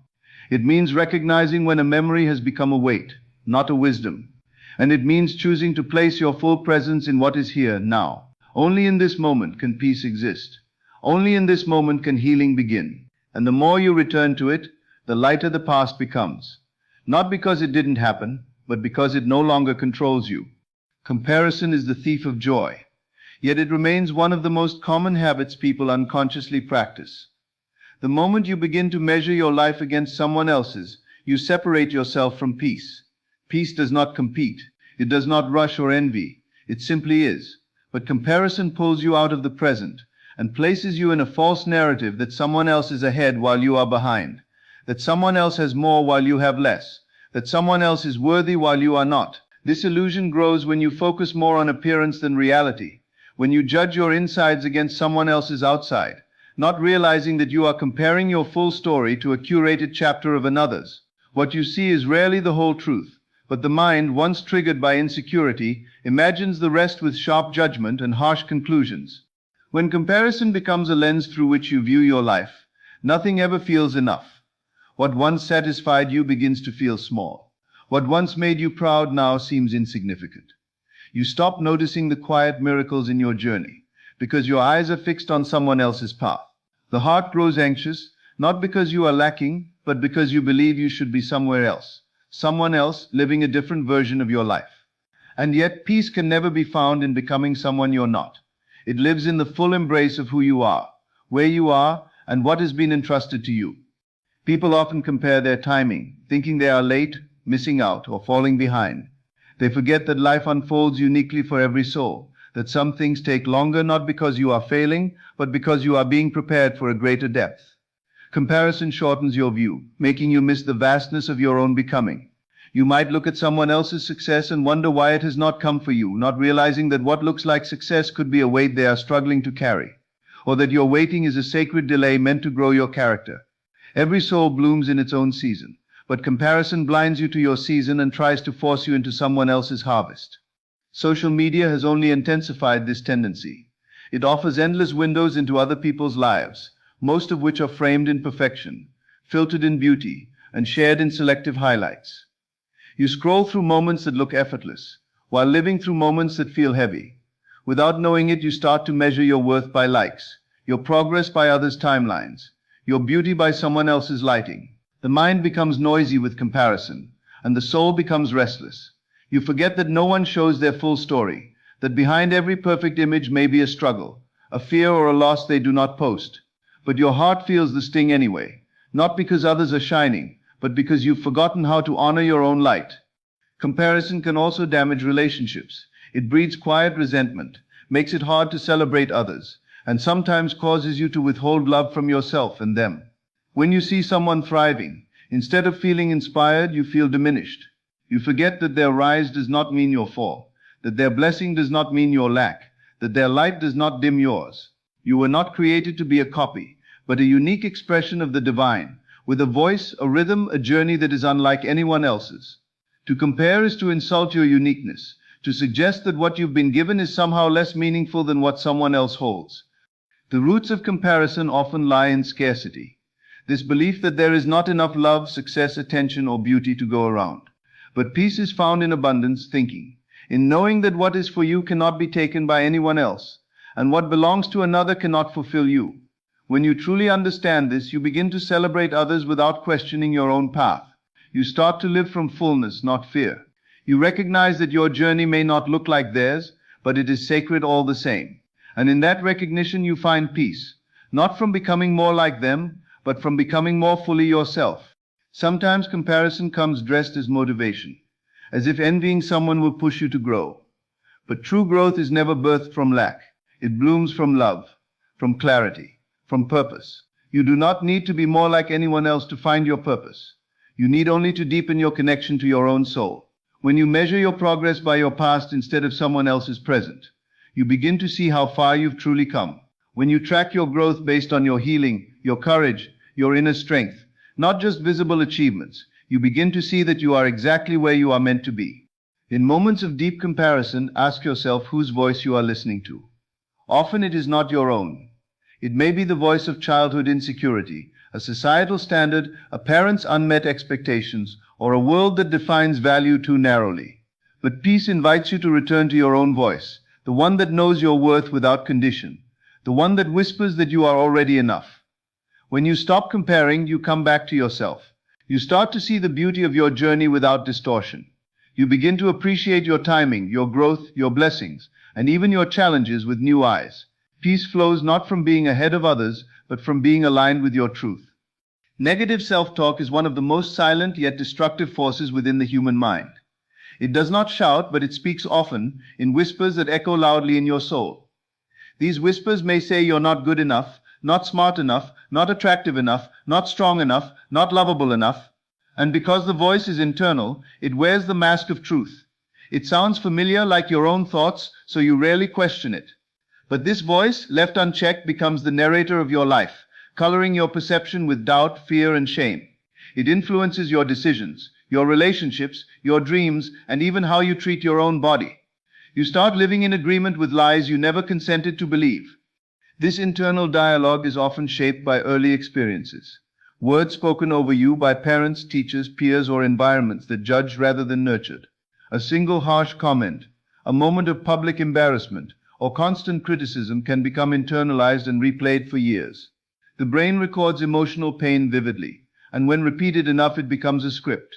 It means recognizing when a memory has become a weight, not a wisdom. And it means choosing to place your full presence in what is here now. Only in this moment can peace exist. Only in this moment can healing begin. And the more you return to it, the lighter the past becomes. Not because it didn't happen, but because it no longer controls you. Comparison is the thief of joy. Yet it remains one of the most common habits people unconsciously practice. The moment you begin to measure your life against someone else's, you separate yourself from peace. Peace does not compete. It does not rush or envy. It simply is. But comparison pulls you out of the present and places you in a false narrative that someone else is ahead while you are behind. that someone else has more while you have less, that someone else is worthy while you are not. This illusion grows when you focus more on appearance than reality, when you judge your insides against someone else's outside, not realizing that you are comparing your full story to a curated chapter of another's. What you see is rarely the whole truth, but the mind, once triggered by insecurity, imagines the rest with sharp judgment and harsh conclusions. When comparison becomes a lens through which you view your life, nothing ever feels enough. What once satisfied you begins to feel small. What once made you proud now seems insignificant. You stop noticing the quiet miracles in your journey, because your eyes are fixed on someone else's path. The heart grows anxious, not because you are lacking, but because you believe you should be somewhere else, someone else living a different version of your life. And yet peace can never be found in becoming someone you're not. It lives in the full embrace of who you are, where you are, and what has been entrusted to you. People often compare their timing, thinking they are late, missing out, or falling behind. They forget that life unfolds uniquely for every soul, that some things take longer not because you are failing, but because you are being prepared for a greater depth. Comparison shortens your view, making you miss the vastness of your own becoming. You might look at someone else's success and wonder why it has not come for you, not realizing that what looks like success could be a weight they are struggling to carry, or that your waiting is a sacred delay meant to grow your character. Every soul blooms in its own season, but comparison blinds you to your season and tries to force you into someone else's harvest. Social media has only intensified this tendency. It offers endless windows into other people's lives, most of which are framed in perfection, filtered in beauty, and shared in selective highlights. You scroll through moments that look effortless, while living through moments that feel heavy. Without knowing it, you start to measure your worth by likes, your progress by others' timelines, your beauty by someone else's lighting. The mind becomes noisy with comparison, and the soul becomes restless. You forget that no one shows their full story, that behind every perfect image may be a struggle, a fear or a loss they do not post. But your heart feels the sting anyway, not because others are shining, but because you've forgotten how to honor your own light. Comparison can also damage relationships. It breeds quiet resentment, makes it hard to celebrate others, and sometimes causes you to withhold love from yourself and them. When you see someone thriving, instead of feeling inspired, you feel diminished. You forget that their rise does not mean your fall, that their blessing does not mean your lack, that their light does not dim yours. You were not created to be a copy, but a unique expression of the divine, with a voice, a rhythm, a journey that is unlike anyone else's. To compare is to insult your uniqueness, to suggest that what you've been given is somehow less meaningful than what someone else holds. The roots of comparison often lie in scarcity, this belief that there is not enough love, success, attention, or beauty to go around. But peace is found in abundance thinking, in knowing that what is for you cannot be taken by anyone else, and what belongs to another cannot fulfill you. When you truly understand this, you begin to celebrate others without questioning your own path. You start to live from fullness, not fear. You recognize that your journey may not look like theirs, but it is sacred all the same. And in that recognition you find peace, not from becoming more like them, but from becoming more fully yourself. Sometimes comparison comes dressed as motivation, as if envying someone will push you to grow. But true growth is never birthed from lack. It blooms from love, from clarity, from purpose. You do not need to be more like anyone else to find your purpose. You need only to deepen your connection to your own soul. When you measure your progress by your past instead of someone else's present, you begin to see how far you've truly come. When you track your growth based on your healing, your courage, your inner strength, not just visible achievements, you begin to see that you are exactly where you are meant to be. In moments of deep comparison, ask yourself whose voice you are listening to. Often it is not your own. It may be the voice of childhood insecurity, a societal standard, a parent's unmet expectations, or a world that defines value too narrowly. But peace invites you to return to your own voice, the one that knows your worth without condition, the one that whispers that you are already enough. When you stop comparing, you come back to yourself. You start to see the beauty of your journey without distortion. You begin to appreciate your timing, your growth, your blessings, and even your challenges with new eyes. Peace flows not from being ahead of others, but from being aligned with your truth. Negative self-talk is one of the most silent yet destructive forces within the human mind. It does not shout, but it speaks often, in whispers that echo loudly in your soul. These whispers may say you're not good enough, not smart enough, not attractive enough, not strong enough, not lovable enough. And because the voice is internal, it wears the mask of truth. It sounds familiar, like your own thoughts, so you rarely question it. But this voice, left unchecked, becomes the narrator of your life, coloring your perception with doubt, fear, and shame. It influences your decisions, your relationships, your dreams, and even how you treat your own body. You start living in agreement with lies you never consented to believe. This internal dialogue is often shaped by early experiences. Words spoken over you by parents, teachers, peers, or environments that judged rather than nurtured. A single harsh comment, a moment of public embarrassment, or constant criticism can become internalized and replayed for years. The brain records emotional pain vividly, and when repeated enough, it becomes a script.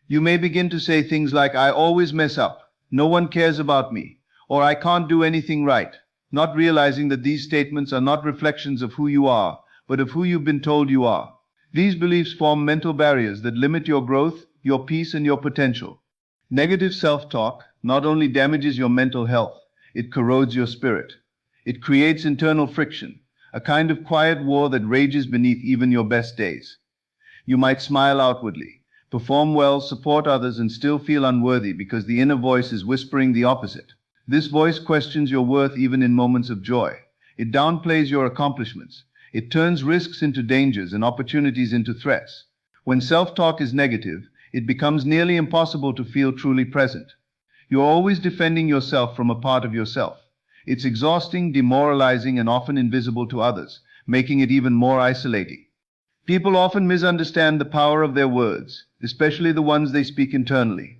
You may begin to say things like, "I always mess up," "no one cares about me," or "I can't do anything right," not realizing that these statements are not reflections of who you are, but of who you've been told you are. These beliefs form mental barriers that limit your growth, your peace, and your potential. Negative self-talk not only damages your mental health, it corrodes your spirit. It creates internal friction, a kind of quiet war that rages beneath even your best days. You might smile outwardly, perform well, support others, and still feel unworthy because the inner voice is whispering the opposite. This voice questions your worth even in moments of joy. It downplays your accomplishments. It turns risks into dangers and opportunities into threats. When self-talk is negative, it becomes nearly impossible to feel truly present. You're always defending yourself from a part of yourself. It's exhausting, demoralizing, and often invisible to others, making it even more isolating. People often misunderstand the power of their words, especially the ones they speak internally.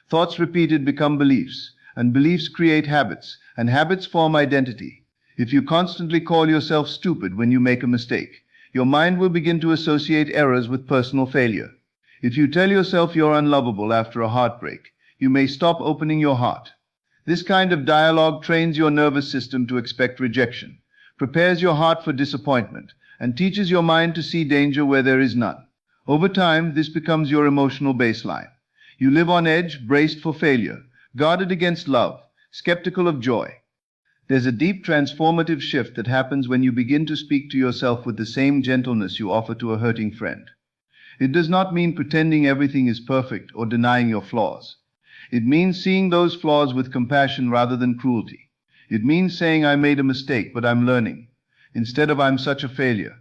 Thoughts repeated become beliefs, and beliefs create habits, and habits form identity. If you constantly call yourself stupid when you make a mistake, your mind will begin to associate errors with personal failure. If you tell yourself you're unlovable after a heartbreak, you may stop opening your heart. This kind of dialogue trains your nervous system to expect rejection, prepares your heart for disappointment, and teaches your mind to see danger where there is none. Over time, this becomes your emotional baseline. You live on edge, braced for failure, guarded against love, skeptical of joy. There's a deep transformative shift that happens when you begin to speak to yourself with the same gentleness you offer to a hurting friend. It does not mean pretending everything is perfect or denying your flaws. It means seeing those flaws with compassion rather than cruelty. It means saying, "I made a mistake, but I'm learning," instead of "I'm such a failure."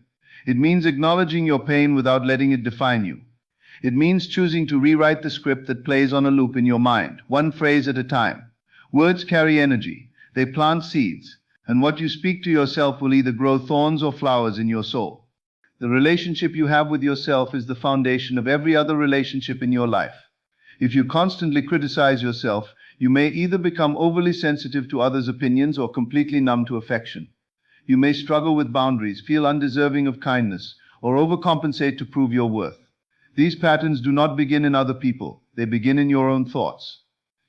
It means acknowledging your pain without letting it define you. It means choosing to rewrite the script that plays on a loop in your mind, one phrase at a time. Words carry energy. They plant seeds, and what you speak to yourself will either grow thorns or flowers in your soul. The relationship you have with yourself is the foundation of every other relationship in your life. If you constantly criticize yourself, you may either become overly sensitive to others' opinions or completely numb to affection. You may struggle with boundaries, feel undeserving of kindness, or overcompensate to prove your worth. These patterns do not begin in other people. They begin in your own thoughts.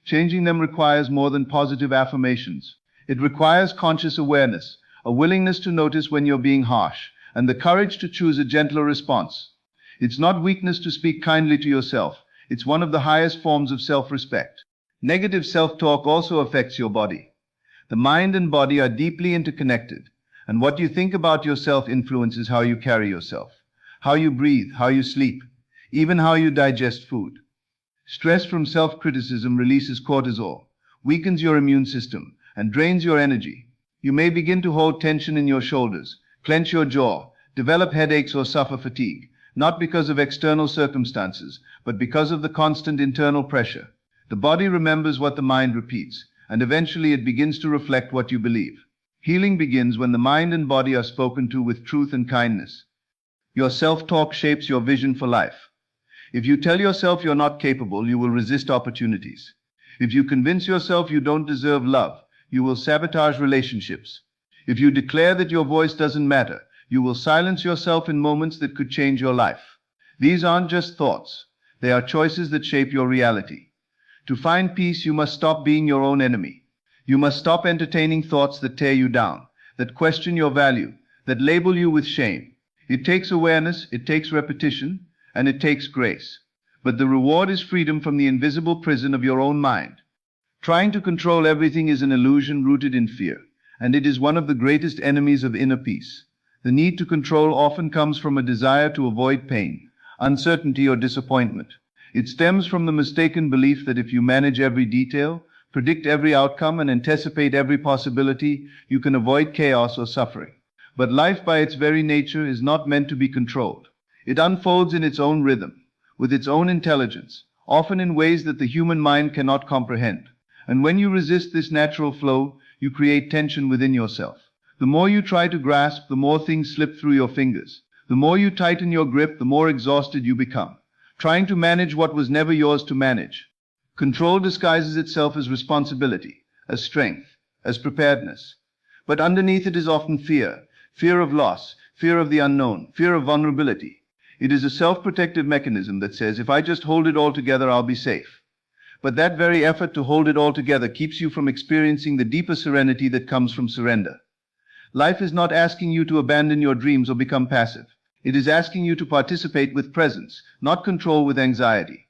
Changing them requires more than positive affirmations. It requires conscious awareness, a willingness to notice when you're being harsh, and the courage to choose a gentler response. It's not weakness to speak kindly to yourself. It's one of the highest forms of self-respect. Negative self-talk also affects your body. The mind and body are deeply interconnected, and what you think about yourself influences how you carry yourself, how you breathe, how you sleep, even how you digest food. Stress from self-criticism releases cortisol, weakens your immune system, and drains your energy. You may begin to hold tension in your shoulders, clench your jaw, develop headaches, or suffer fatigue, not because of external circumstances, but because of the constant internal pressure. The body remembers what the mind repeats, and eventually it begins to reflect what you believe. Healing begins when the mind and body are spoken to with truth and kindness. Your self-talk shapes your vision for life. If you tell yourself you're not capable, you will resist opportunities. If you convince yourself you don't deserve love, you will sabotage relationships. If you declare that your voice doesn't matter, you will silence yourself in moments that could change your life. These aren't just thoughts. They are choices that shape your reality. To find peace, you must stop being your own enemy. You must stop entertaining thoughts that tear you down, that question your value, that label you with shame. It takes awareness, it takes repetition, and it takes grace. But the reward is freedom from the invisible prison of your own mind. Trying to control everything is an illusion rooted in fear, and it is one of the greatest enemies of inner peace. The need to control often comes from a desire to avoid pain, uncertainty, or disappointment. It stems from the mistaken belief that if you manage every detail, predict every outcome, and anticipate every possibility, you can avoid chaos or suffering. But life by its very nature is not meant to be controlled. It unfolds in its own rhythm, with its own intelligence, often in ways that the human mind cannot comprehend. And when you resist this natural flow, you create tension within yourself. The more you try to grasp, the more things slip through your fingers. The more you tighten your grip, the more exhausted you become, trying to manage what was never yours to manage. Control disguises itself as responsibility, as strength, as preparedness. But underneath it is often fear, fear of loss, fear of the unknown, fear of vulnerability. It is a self-protective mechanism that says, if I just hold it all together, I'll be safe. But that very effort to hold it all together keeps you from experiencing the deeper serenity that comes from surrender. Life is not asking you to abandon your dreams or become passive. It is asking you to participate with presence, not control with anxiety.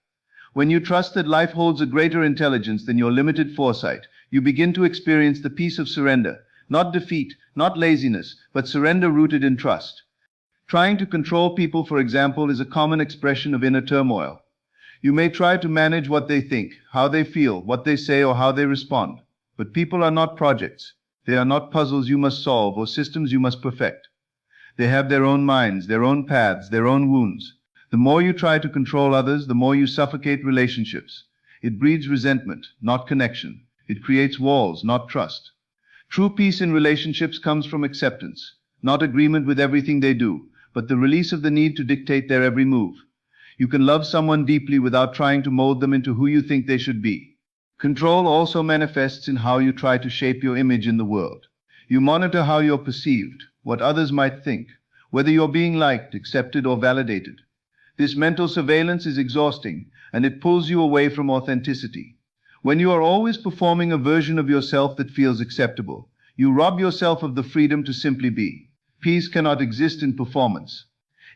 When you trust that life holds a greater intelligence than your limited foresight, you begin to experience the peace of surrender, not defeat, not laziness, but surrender rooted in trust. Trying to control people, for example, is a common expression of inner turmoil. You may try to manage what they think, how they feel, what they say, or how they respond. But people are not projects. They are not puzzles you must solve or systems you must perfect. They have their own minds, their own paths, their own wounds. The more you try to control others, the more you suffocate relationships. It breeds resentment, not connection. It creates walls, not trust. True peace in relationships comes from acceptance, not agreement with everything they do, but the release of the need to dictate their every move. You can love someone deeply without trying to mold them into who you think they should be. Control also manifests in how you try to shape your image in the world. You monitor how you're perceived, what others might think, whether you're being liked, accepted, or validated. This mental surveillance is exhausting, and it pulls you away from authenticity. When you are always performing a version of yourself that feels acceptable, you rob yourself of the freedom to simply be. Peace cannot exist in performance.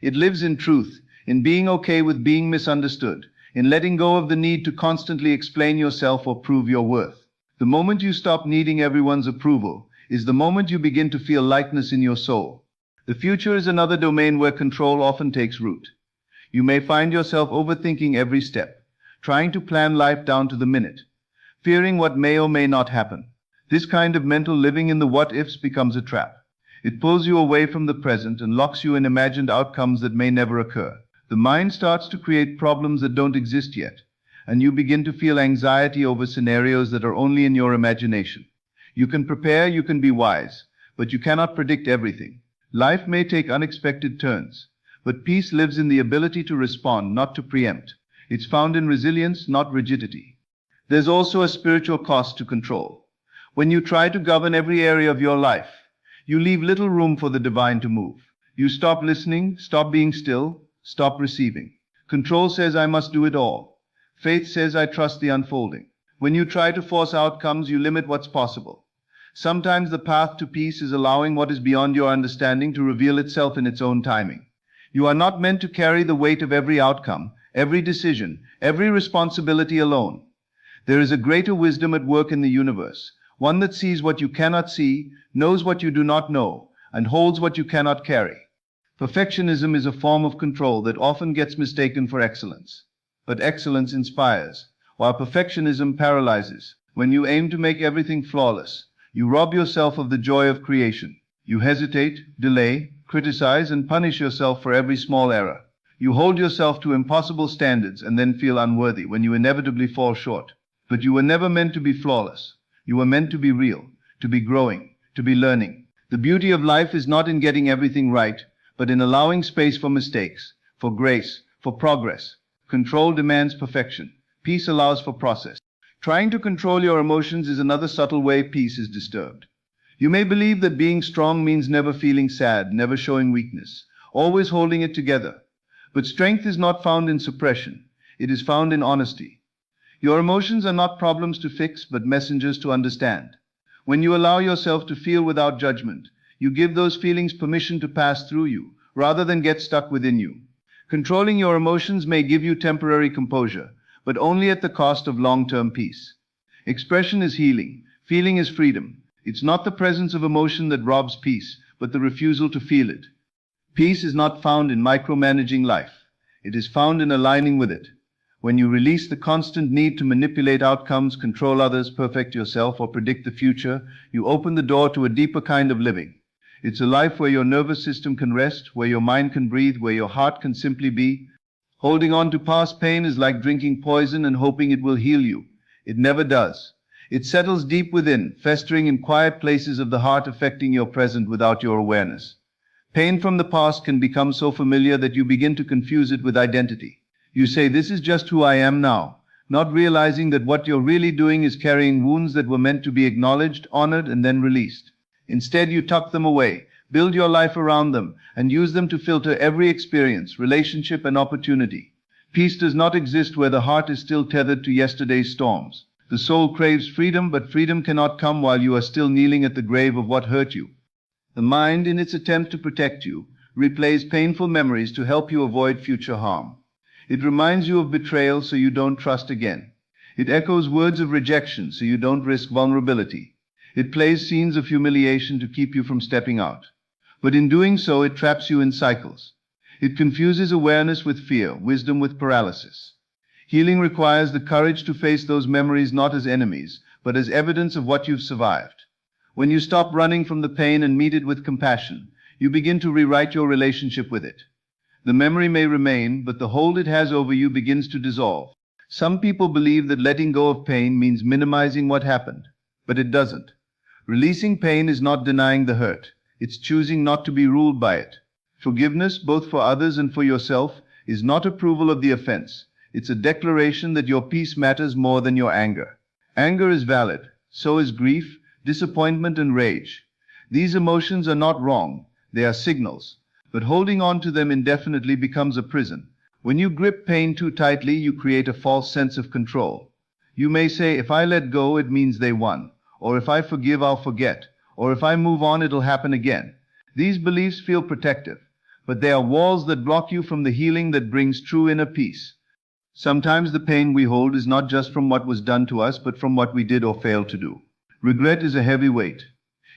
It lives in truth, in being okay with being misunderstood, in letting go of the need to constantly explain yourself or prove your worth. The moment you stop needing everyone's approval is the moment you begin to feel lightness in your soul. The future is another domain where control often takes root. You may find yourself overthinking every step, trying to plan life down to the minute, fearing what may or may not happen. This kind of mental living in the what-ifs becomes a trap. It pulls you away from the present and locks you in imagined outcomes that may never occur. The mind starts to create problems that don't exist yet, and you begin to feel anxiety over scenarios that are only in your imagination. You can prepare, you can be wise, but you cannot predict everything. Life may take unexpected turns, but peace lives in the ability to respond, not to preempt. It's found in resilience, not rigidity. There's also a spiritual cost to control. When you try to govern every area of your life, you leave little room for the divine to move. You stop listening, stop being still, stop receiving. Control says, I must do it all. Faith says, I trust the unfolding. When you try to force outcomes, you limit what's possible. Sometimes the path to peace is allowing what is beyond your understanding to reveal itself in its own timing. You are not meant to carry the weight of every outcome, every decision, every responsibility alone. There is a greater wisdom at work in the universe, one that sees what you cannot see, knows what you do not know, and holds what you cannot carry. Perfectionism is a form of control that often gets mistaken for excellence. But excellence inspires, while perfectionism paralyzes. When you aim to make everything flawless, you rob yourself of the joy of creation. You hesitate, delay, criticize, and punish yourself for every small error. You hold yourself to impossible standards and then feel unworthy when you inevitably fall short. But you were never meant to be flawless. You were meant to be real, to be growing, to be learning. The beauty of life is not in getting everything right, but in allowing space for mistakes, for grace, for progress. Control demands perfection. Peace allows for process. Trying to control your emotions is another subtle way peace is disturbed. You may believe that being strong means never feeling sad, never showing weakness, always holding it together. But strength is not found in suppression. It is found in honesty. Your emotions are not problems to fix, but messengers to understand. When you allow yourself to feel without judgment, you give those feelings permission to pass through you, rather than get stuck within you. Controlling your emotions may give you temporary composure, but only at the cost of long-term peace. Expression is healing. Feeling is freedom. It's not the presence of emotion that robs peace, but the refusal to feel it. Peace is not found in micromanaging life. It is found in aligning with it. When you release the constant need to manipulate outcomes, control others, perfect yourself, or predict the future, you open the door to a deeper kind of living. It's a life where your nervous system can rest, where your mind can breathe, where your heart can simply be. Holding on to past pain is like drinking poison and hoping it will heal you. It never does. It settles deep within, festering in quiet places of the heart, affecting your present without your awareness. Pain from the past can become so familiar that you begin to confuse it with identity. You say, "This is just who I am now," not realizing that what you're really doing is carrying wounds that were meant to be acknowledged, honored, and then released. Instead, you tuck them away, build your life around them, and use them to filter every experience, relationship, and opportunity. Peace does not exist where the heart is still tethered to yesterday's storms. The soul craves freedom, but freedom cannot come while you are still kneeling at the grave of what hurt you. The mind, in its attempt to protect you, replays painful memories to help you avoid future harm. It reminds you of betrayal so you don't trust again. It echoes words of rejection so you don't risk vulnerability. It plays scenes of humiliation to keep you from stepping out. But in doing so, it traps you in cycles. It confuses awareness with fear, wisdom with paralysis. Healing requires the courage to face those memories not as enemies, but as evidence of what you've survived. When you stop running from the pain and meet it with compassion, you begin to rewrite your relationship with it. The memory may remain, but the hold it has over you begins to dissolve. Some people believe that letting go of pain means minimizing what happened, but it doesn't. Releasing pain is not denying the hurt. It's choosing not to be ruled by it. Forgiveness, both for others and for yourself, is not approval of the offense. It's a declaration that your peace matters more than your anger. Anger is valid. So is grief, disappointment, and rage. These emotions are not wrong. They are signals. But holding on to them indefinitely becomes a prison. When you grip pain too tightly, you create a false sense of control. You may say, "If I let go, it means they won," or "If I forgive, I'll forget," or "If I move on, it'll happen again." These beliefs feel protective, but they are walls that block you from the healing that brings true inner peace. Sometimes the pain we hold is not just from what was done to us, but from what we did or failed to do. Regret is a heavy weight.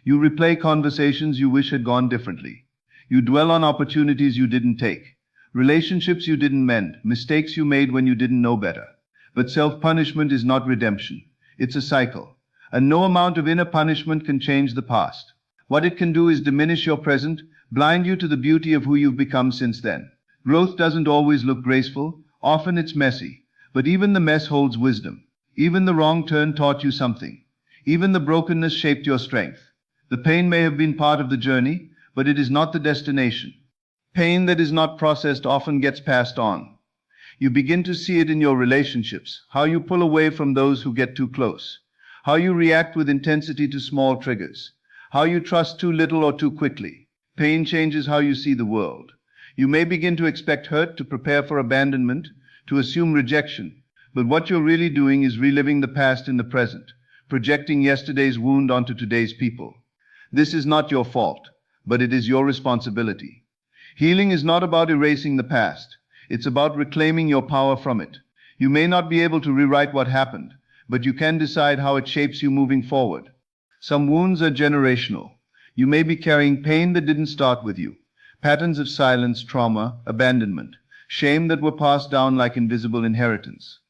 You replay conversations you wish had gone differently. You dwell on opportunities you didn't take, relationships you didn't mend, mistakes you made when you didn't know better. But self-punishment is not redemption. It's a cycle. And no amount of inner punishment can change the past. What it can do is diminish your present, blind you to the beauty of who you've become since then. Growth doesn't always look graceful. Often it's messy. But even the mess holds wisdom. Even the wrong turn taught you something. Even the brokenness shaped your strength. The pain may have been part of the journey, but it is not the destination. Pain that is not processed often gets passed on. You begin to see it in your relationships, how you pull away from those who get too close, how you react with intensity to small triggers, how you trust too little or too quickly. Pain changes how you see the world. You may begin to expect hurt, to prepare for abandonment, to assume rejection, but what you're really doing is reliving the past in the present, projecting yesterday's wound onto today's people. This is not your fault, but it is your responsibility. Healing is not about erasing the past. It's about reclaiming your power from it. You may not be able to rewrite what happened, but you can decide how it shapes you moving forward. Some wounds are generational. You may be carrying pain that didn't start with you, patterns of silence, trauma, abandonment, shame that were passed down like invisible inheritance.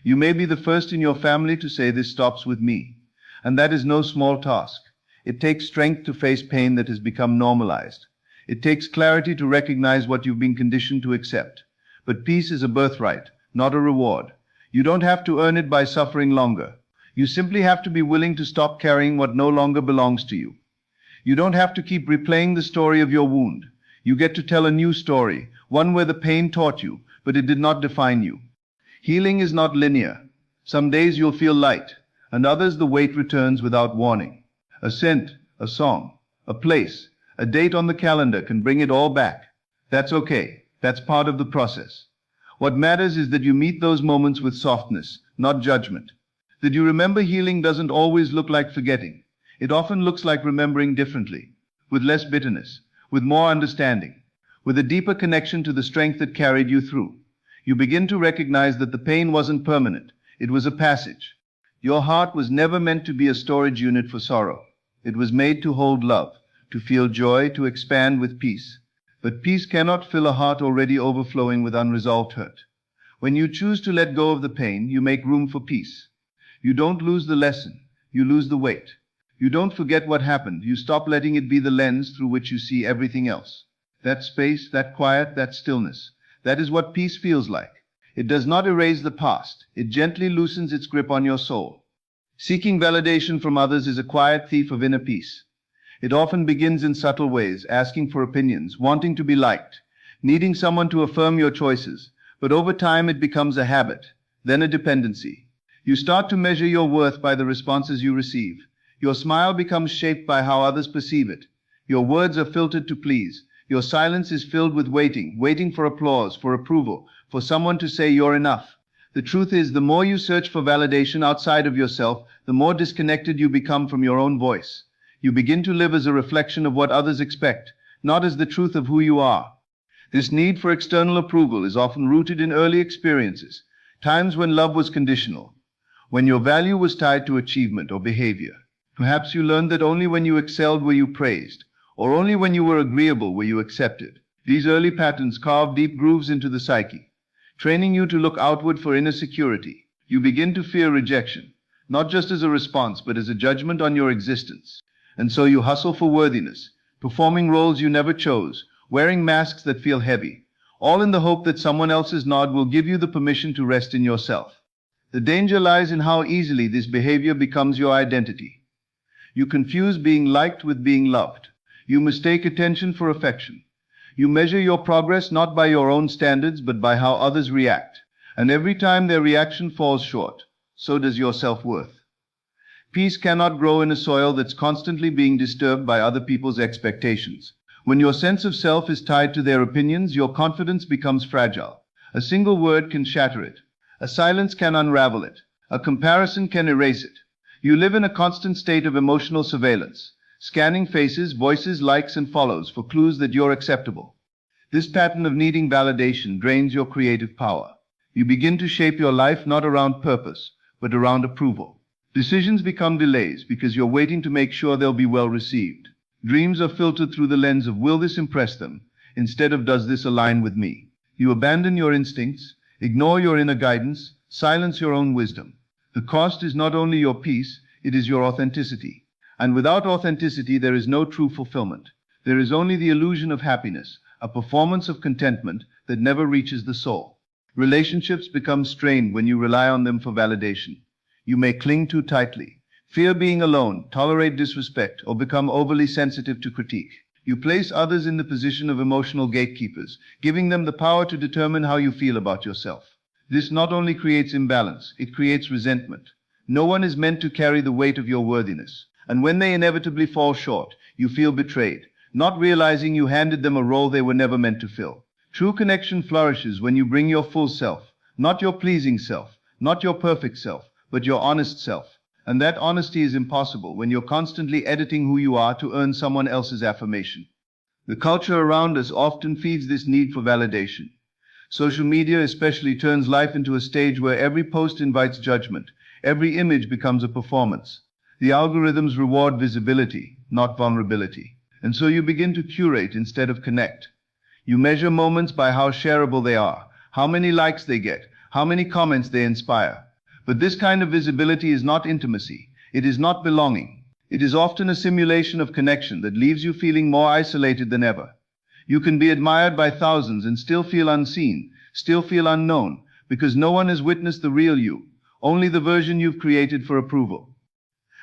You may be the first in your family to say, "This stops with me," and that is no small task. It takes strength to face pain that has become normalized. It takes clarity to recognize what you've been conditioned to accept. But peace is a birthright, not a reward. You don't have to earn it by suffering longer. You simply have to be willing to stop carrying what no longer belongs to you. You don't have to keep replaying the story of your wound. You get to tell a new story, one where the pain taught you, but it did not define you. Healing is not linear. Some days you'll feel light, and others the weight returns without warning. A scent, a song, a place, a date on the calendar can bring it all back. That's okay. That's part of the process. What matters is that you meet those moments with softness, not judgment. That you remember healing doesn't always look like forgetting. It often looks like remembering differently, with less bitterness, with more understanding, with a deeper connection to the strength that carried you through. You begin to recognize that the pain wasn't permanent. It was a passage. Your heart was never meant to be a storage unit for sorrow. It was made to hold love, to feel joy, to expand with peace. But peace cannot fill a heart already overflowing with unresolved hurt. When you choose to let go of the pain, you make room for peace. You don't lose the lesson, you lose the weight. You don't forget what happened, you stop letting it be the lens through which you see everything else. That space, that quiet, that stillness, that is what peace feels like. It does not erase the past, it gently loosens its grip on your soul. Seeking validation from others is a quiet thief of inner peace. It often begins in subtle ways, asking for opinions, wanting to be liked, needing someone to affirm your choices. But over time it becomes a habit, then a dependency. You start to measure your worth by the responses you receive. Your smile becomes shaped by how others perceive it. Your words are filtered to please. Your silence is filled with waiting for applause, for approval, for someone to say you're enough. The truth is, the more you search for validation outside of yourself, the more disconnected you become from your own voice. You begin to live as a reflection of what others expect, not as the truth of who you are. This need for external approval is often rooted in early experiences, times when love was conditional, when your value was tied to achievement or behavior. Perhaps you learned that only when you excelled were you praised, or only when you were agreeable were you accepted. These early patterns carve deep grooves into the psyche, training you to look outward for inner security. You begin to fear rejection, not just as a response, but as a judgment on your existence. And so you hustle for worthiness, performing roles you never chose, wearing masks that feel heavy, all in the hope that someone else's nod will give you the permission to rest in yourself. The danger lies in how easily this behavior becomes your identity. You confuse being liked with being loved. You mistake attention for affection. You measure your progress not by your own standards, but by how others react. And every time their reaction falls short, so does your self-worth. Peace cannot grow in a soil that's constantly being disturbed by other people's expectations. When your sense of self is tied to their opinions, your confidence becomes fragile. A single word can shatter it. A silence can unravel it. A comparison can erase it. You live in a constant state of emotional surveillance, scanning faces, voices, likes, and follows for clues that you're acceptable. This pattern of needing validation drains your creative power. You begin to shape your life not around purpose, but around approval. Decisions become delays because you're waiting to make sure they'll be well received. Dreams are filtered through the lens of will this impress them, instead of does this align with me. You abandon your instincts, ignore your inner guidance, silence your own wisdom. The cost is not only your peace, it is your authenticity. And without authenticity, there is no true fulfillment. There is only the illusion of happiness, a performance of contentment that never reaches the soul. Relationships become strained when you rely on them for validation. You may cling too tightly, fear being alone, tolerate disrespect, or become overly sensitive to critique. You place others in the position of emotional gatekeepers, giving them the power to determine how you feel about yourself. This not only creates imbalance, it creates resentment. No one is meant to carry the weight of your worthiness. And when they inevitably fall short, you feel betrayed, not realizing you handed them a role they were never meant to fill. True connection flourishes when you bring your full self, not your pleasing self, not your perfect self, but your honest self. And that honesty is impossible when you're constantly editing who you are to earn someone else's affirmation. The culture around us often feeds this need for validation. Social media especially turns life into a stage where every post invites judgment, every image becomes a performance. The algorithms reward visibility, not vulnerability. And so you begin to curate instead of connect. You measure moments by how shareable they are, how many likes they get, how many comments they inspire. But this kind of visibility is not intimacy. It is not belonging. It is often a simulation of connection that leaves you feeling more isolated than ever. You can be admired by thousands and still feel unseen, still feel unknown, because no one has witnessed the real you, only the version you've created for approval.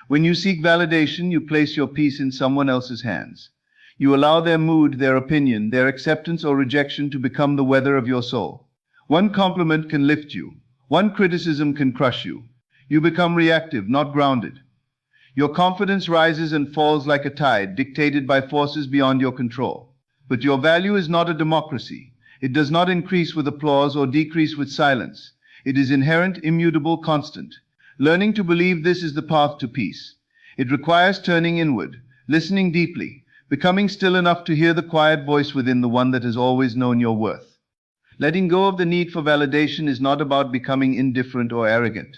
When you seek validation, you place your peace in someone else's hands. You allow their mood, their opinion, their acceptance or rejection to become the weather of your soul. One compliment can lift you. One criticism can crush you. You become reactive, not grounded. Your confidence rises and falls like a tide, dictated by forces beyond your control. But your value is not a democracy. It does not increase with applause or decrease with silence. It is inherent, immutable, constant. Learning to believe this is the path to peace. It requires turning inward, listening deeply, becoming still enough to hear the quiet voice within, the one that has always known your worth. Letting go of the need for validation is not about becoming indifferent or arrogant.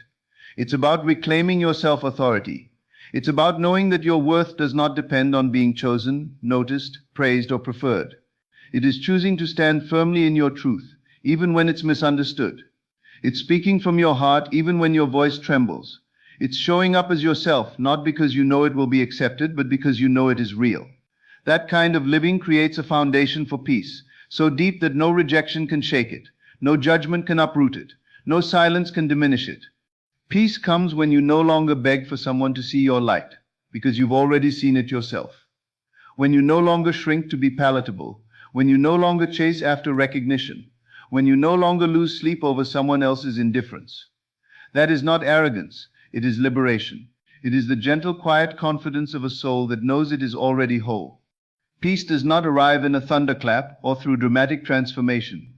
It's about reclaiming your self-authority. It's about knowing that your worth does not depend on being chosen, noticed, praised, or preferred. It is choosing to stand firmly in your truth, even when it's misunderstood. It's speaking from your heart, even when your voice trembles. It's showing up as yourself, not because you know it will be accepted, but because you know it is real. That kind of living creates a foundation for peace, so deep that no rejection can shake it, no judgment can uproot it, no silence can diminish it. Peace comes when you no longer beg for someone to see your light, because you've already seen it yourself. When you no longer shrink to be palatable, when you no longer chase after recognition, when you no longer lose sleep over someone else's indifference. That is not arrogance, it is liberation. It is the gentle, quiet confidence of a soul that knows it is already whole. Peace does not arrive in a thunderclap or through dramatic transformation.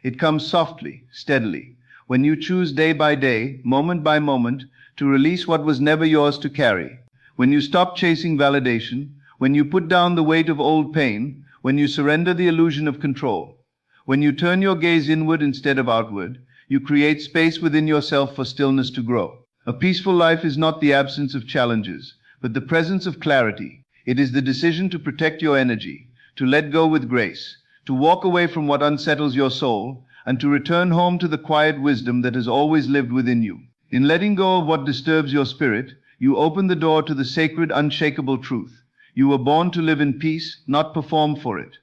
It comes softly, steadily, when you choose day by day, moment by moment, to release what was never yours to carry. When you stop chasing validation, when you put down the weight of old pain, when you surrender the illusion of control, when you turn your gaze inward instead of outward, you create space within yourself for stillness to grow. A peaceful life is not the absence of challenges, but the presence of clarity. It is the decision to protect your energy, to let go with grace, to walk away from what unsettles your soul, and to return home to the quiet wisdom that has always lived within you. In letting go of what disturbs your spirit, you open the door to the sacred, unshakable truth. You were born to live in peace, not perform for it.